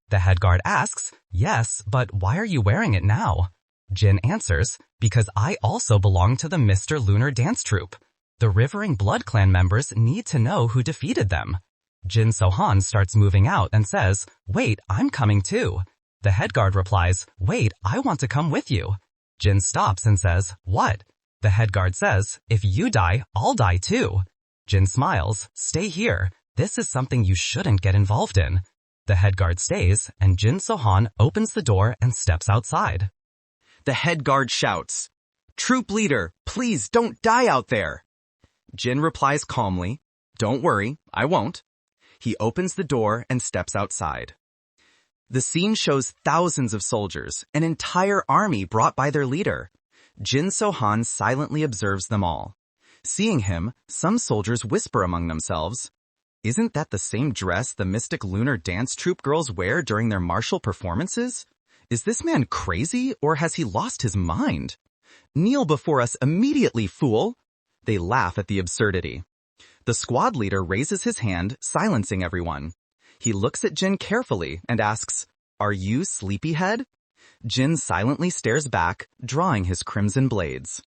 The head guard asks, "Yes, but why are you wearing it now?" Jin answers, "Because I also belong to the Mr. Lunar Dance Troupe. The Rivering Blood Clan members need to know who defeated them." Jin Sohan starts moving out and says, "Wait, I'm coming too." The head guard replies, "Wait, I want to come with you." Jin stops and says, "What?" The head guard says, "If you die, I'll die too." Jin smiles, "Stay here. This is something you shouldn't get involved in." The head guard stays, and Jin Sohan opens the door and steps outside. The head guard shouts, "Troop leader, please don't die out there." Jin replies calmly, "Don't worry, I won't." He opens the door and steps outside. The scene shows thousands of soldiers, an entire army brought by their leader. Jin Sohan silently observes them all. Seeing him, some soldiers whisper among themselves, "Isn't that the same dress the Mystic Lunar Dance Troupe girls wear during their martial performances? Is this man crazy, or has he lost his mind? Kneel before us immediately, fool!" They laugh at the absurdity. The squad leader raises his hand, silencing everyone. He looks at Jin carefully and asks, "Are you Sleepyhead?" Jin silently stares back, drawing his crimson blades.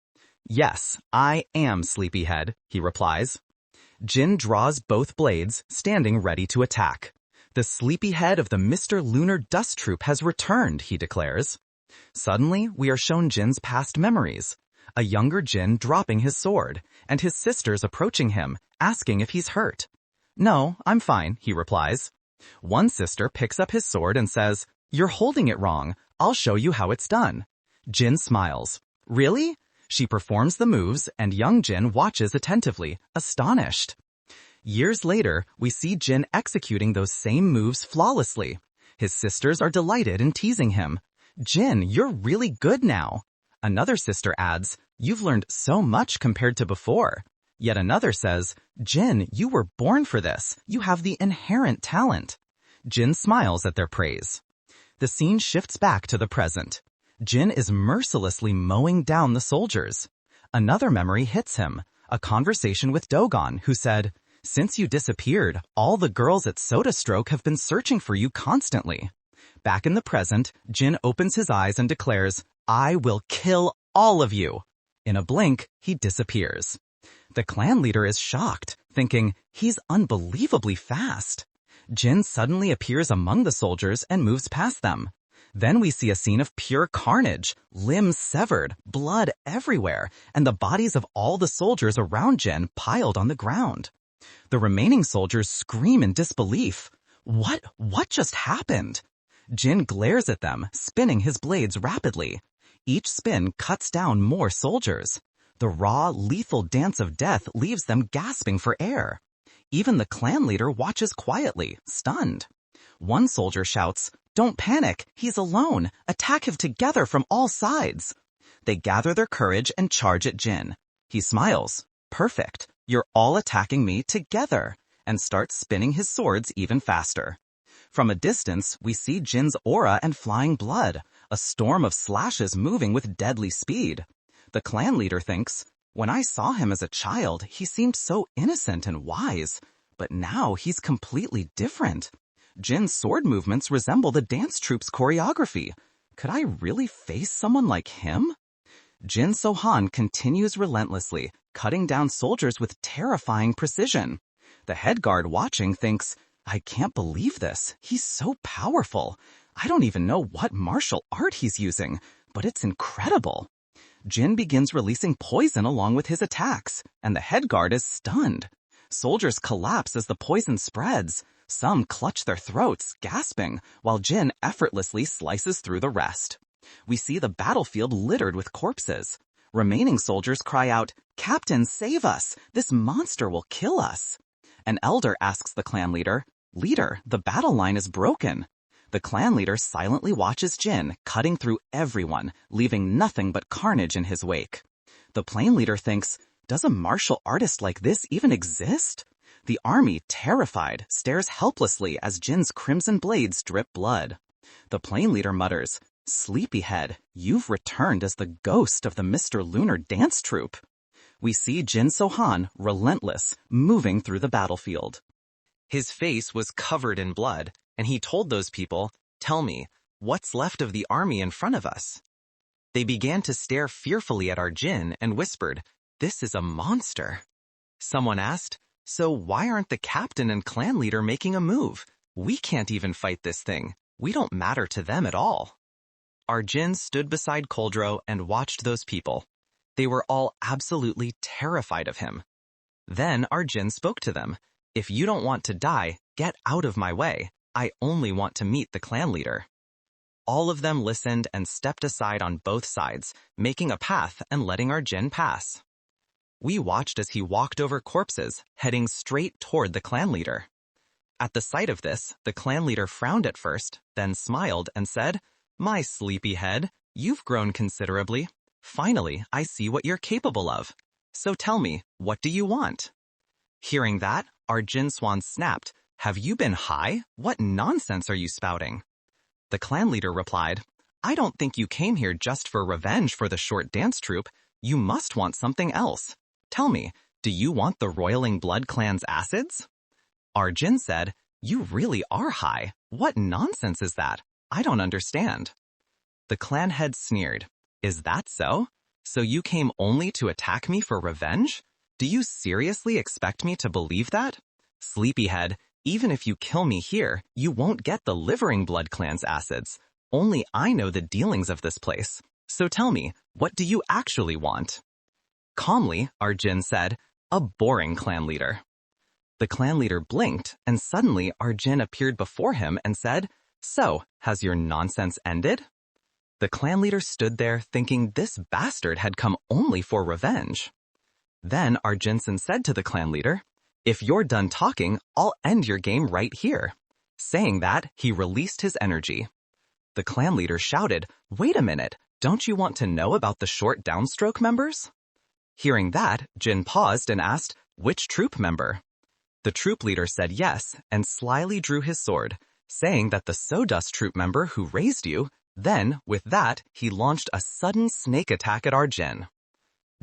"Yes, I am Sleepyhead," he replies. Jin draws both blades, standing ready to attack. The sleepyhead of the Mr. Lunar Dust Troop has returned, he declares. Suddenly, we are shown Jin's past memories. A younger Jin dropping his sword, and his sisters approaching him, asking if he's hurt. No, I'm fine, he replies. One sister picks up his sword and says, "You're holding it wrong. I'll show you how it's done." Jin smiles. Really? She performs the moves, and young Jin watches attentively, astonished. Years later, we see Jin executing those same moves flawlessly. His sisters are delighted and teasing him. Jin, you're really good now. Another sister adds, "You've learned so much compared to before." Yet another says, "Jin, you were born for this. You have the inherent talent." Jin smiles at their praise. The scene shifts back to the present. Jin is mercilessly mowing down the soldiers. Another memory hits him, a conversation with Dogon, who said, "Since you disappeared, all the girls at Soda Stroke have been searching for you constantly." Back in the present, Jin opens his eyes and declares, "I will kill all of you." In a blink, he disappears. The clan leader is shocked, thinking, he's unbelievably fast. Jin suddenly appears among the soldiers and moves past them. Then we see a scene of pure carnage, limbs severed, blood everywhere, and the bodies of all the soldiers around Jin piled on the ground. The remaining soldiers scream in disbelief. What just happened? Jin glares at them, spinning his blades rapidly. Each spin cuts down more soldiers. The raw, lethal dance of death leaves them gasping for air. Even the clan leader watches quietly, stunned. One soldier shouts, "Don't panic, he's alone. Attack him together from all sides." They gather their courage and charge at Jin. He smiles. "Perfect, you're all attacking me together," and starts spinning his swords even faster. From a distance, we see Jin's aura and flying blood, a storm of slashes moving with deadly speed. The clan leader thinks, "When I saw him as a child, he seemed so innocent and wise, but now he's completely different. Jin's sword movements resemble the dance troupe's choreography. Could I really face someone like him?" Jin Sohan continues relentlessly, cutting down soldiers with terrifying precision. The head guard watching thinks, "I can't believe this. He's so powerful. I don't even know what martial art he's using, but it's incredible." Jin begins releasing poison along with his attacks, and the head guard is stunned. Soldiers collapse as the poison spreads. Some clutch their throats, gasping, while Jin effortlessly slices through the rest. We see the battlefield littered with corpses. Remaining soldiers cry out, "Captain, save us! This monster will kill us!" An elder asks the clan leader, "Leader, the battle line is broken." The clan leader silently watches Jin, cutting through everyone, leaving nothing but carnage in his wake. The plain leader thinks, "Does a martial artist like this even exist?" The army, terrified, stares helplessly as Jin's crimson blades drip blood. The plain leader mutters, "Sleepyhead, you've returned as the ghost of the Mr. Lunar Dance Troupe." We see Jin Sohan, relentless, moving through the battlefield. His face was covered in blood, and he told those people, "Tell me, what's left of the army in front of us?" They began to stare fearfully at our Jin and whispered, "This is a monster." Someone asked, "So why aren't the captain and clan leader making a move? We can't even fight this thing. We don't matter to them at all." Our Jin stood beside Coldro and watched those people. They were all absolutely terrified of him. Then our Jin spoke to them. "If you don't want to die, get out of my way. I only want to meet the clan leader." All of them listened and stepped aside on both sides, making a path and letting our Jin pass. We watched as he walked over corpses, heading straight toward the clan leader. At the sight of this, the clan leader frowned at first, then smiled and said, "My sleepyhead, you've grown considerably. Finally, I see what you're capable of. So tell me, what do you want?" Hearing that, our Jin Swan snapped, "Have you been high? What nonsense are you spouting?" The clan leader replied, "I don't think you came here just for revenge for the short dance troupe. You must want something else. Tell me, do you want the Roiling Blood Clan's acids?" Our Jin said, "You really are high. What nonsense is that? I don't understand." The clan head sneered, "Is that so? So you came only to attack me for revenge? Do you seriously expect me to believe that? Sleepyhead, Even if you kill me here, you won't get the Livering Blood clan's acids. Only I know the dealings of this place. So tell me, what do you actually want? Calmly, Arjun said, a boring clan leader. The clan leader blinked, and suddenly Arjun appeared before him and said, So, has your nonsense ended? The clan leader stood there thinking this bastard had come only for revenge. Then Arjunson said to the clan leader, If you're done talking, I'll end your game right here. Saying that, he released his energy. The clan leader shouted, Wait a minute, don't you want to know about the short downstroke members? Hearing that, Jin paused and asked, Which troop member? The troop leader said yes, and slyly drew his sword, saying that the Sawdust troop member who raised you. Then, with that, he launched a sudden snake attack at Arjun.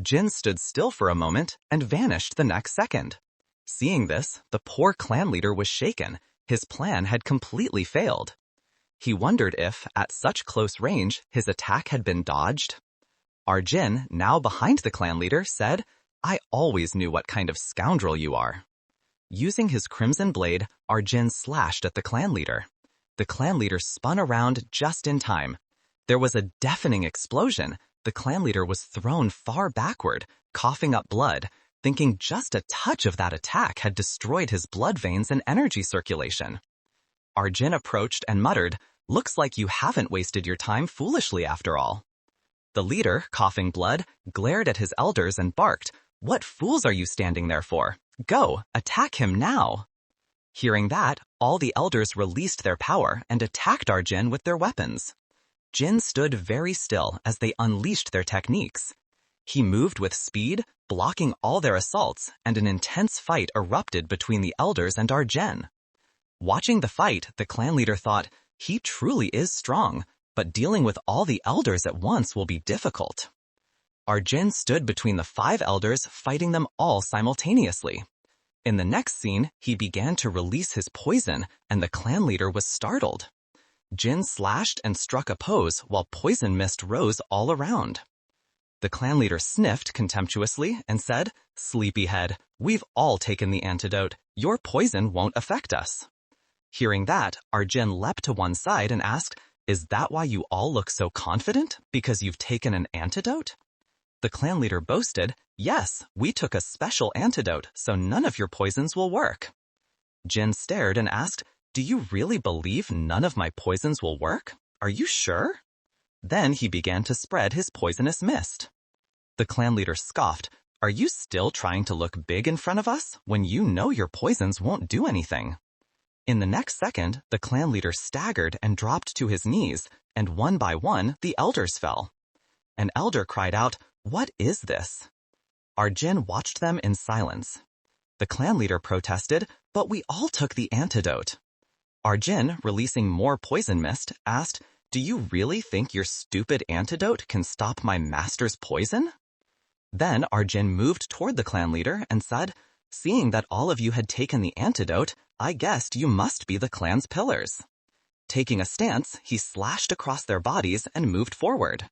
Jin stood still for a moment and vanished the next second. Seeing this, the poor clan leader was shaken. His plan had completely failed. He wondered if, at such close range, his attack had been dodged. Arjun, now behind the clan leader, said, I always knew what kind of scoundrel you are. Using his crimson blade, Arjun slashed at the clan leader. The clan leader spun around just in time. There was a deafening explosion. The clan leader was thrown far backward, coughing up blood, thinking just a touch of that attack had destroyed his blood veins and energy circulation. Arjun approached and muttered, Looks like you haven't wasted your time foolishly after all. The leader, coughing blood, glared at his elders and barked, What fools are you standing there for? Go, attack him now. Hearing that, all the elders released their power and attacked Arjun with their weapons. Jin stood very still as they unleashed their techniques. He moved with speed, blocking all their assaults, and an intense fight erupted between the elders and Arjun. Watching the fight, the clan leader thought, He truly is strong, but dealing with all the elders at once will be difficult. Arjun stood between the 5 elders, fighting them all simultaneously. In the next scene, he began to release his poison, and the clan leader was startled. Jin slashed and struck a pose while poison mist rose all around. The clan leader sniffed contemptuously and said, Sleepyhead, we've all taken the antidote. Your poison won't affect us. Hearing that, Arjun leapt to one side and asked, Is that why you all look so confident? Because you've taken an antidote? The clan leader boasted, Yes, we took a special antidote, so none of your poisons will work. Jin stared and asked, Do you really believe none of my poisons will work? Are you sure? Then he began to spread his poisonous mist. The clan leader scoffed, Are you still trying to look big in front of us when you know your poisons won't do anything? In the next second, the clan leader staggered and dropped to his knees, and one by one, the elders fell. An elder cried out, What is this? Arjun watched them in silence. The clan leader protested, But we all took the antidote. Arjun, releasing more poison mist, asked, Do you really think your stupid antidote can stop my master's poison? Then Arjun moved toward the clan leader and said, Seeing that all of you had taken the antidote, I guessed you must be the clan's pillars. Taking a stance, he slashed across their bodies and moved forward.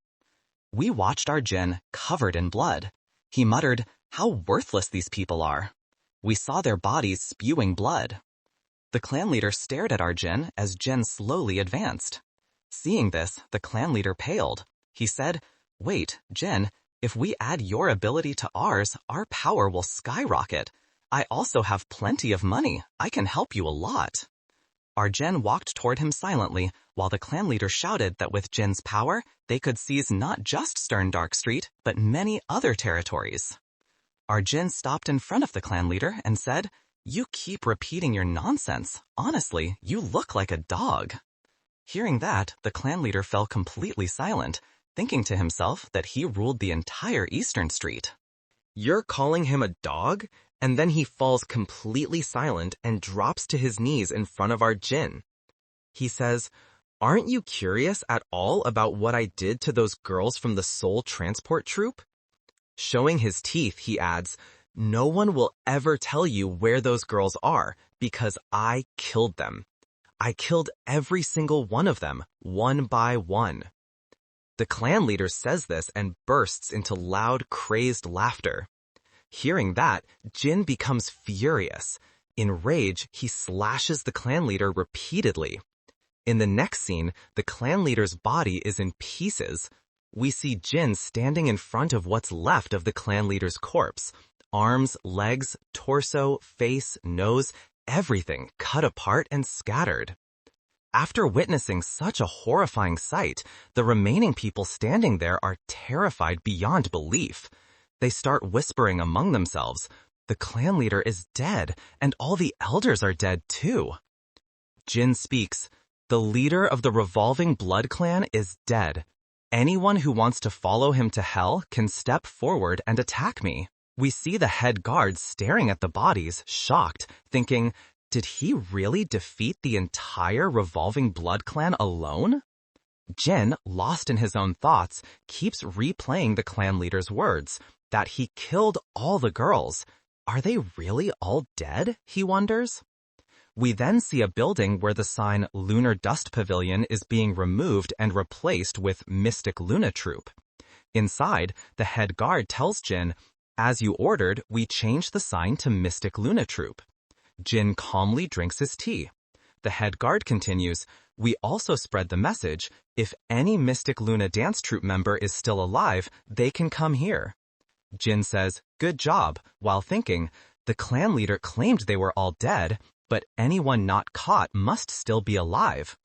We watched Arjun, covered in blood. He muttered, How worthless these people are. We saw their bodies spewing blood. The clan leader stared at Arjun as Jin slowly advanced. Seeing this, the clan leader paled. He said, Wait, Jin, if we add your ability to ours, our power will skyrocket. I also have plenty of money. I can help you a lot. Arjun walked toward him silently, while the clan leader shouted that with Jin's power, they could seize not just Stern Dark Street, but many other territories. Arjun stopped in front of the clan leader and said, You keep repeating your nonsense. Honestly, you look like a dog. Hearing that, the clan leader fell completely silent, thinking to himself that he ruled the entire Eastern Street. You're calling him a dog? And then he falls completely silent and drops to his knees in front of Arjun. He says, Aren't you curious at all about what I did to those girls from the Soul Transport Troop? Showing his teeth, he adds, No one will ever tell you where those girls are because I killed them. I killed every single one of them, one by one. The clan leader says this and bursts into loud, crazed laughter. Hearing that, Jin becomes furious. In rage, he slashes the clan leader repeatedly. In the next scene, the clan leader's body is in pieces. We see Jin standing in front of what's left of the clan leader's corpse. Arms, legs, torso, face, nose, everything cut apart and scattered. After witnessing such a horrifying sight, the remaining people standing there are terrified beyond belief. They start whispering among themselves, "The clan leader is dead, and all the elders are dead too." Jin speaks, "The leader of the revolving blood clan is dead. Anyone who wants to follow him to hell can step forward and attack me." We see the head guard staring at the bodies, shocked, thinking, did he really defeat the entire revolving blood clan alone? Jin, lost in his own thoughts, keeps replaying the clan leader's words, that he killed all the girls. Are they really all dead, he wonders? We then see a building where the sign Lunar Dust Pavilion is being removed and replaced with Mystic Luna Troop. Inside, the head guard tells Jin, "As you ordered, we changed the sign to Mystic Luna Troop." Jin calmly drinks his tea. The head guard continues, "We also spread the message, if any Mystic Luna Dance Troupe member is still alive, they can come here." Jin says, "Good job," while thinking, the clan leader claimed they were all dead, but anyone not caught must still be alive.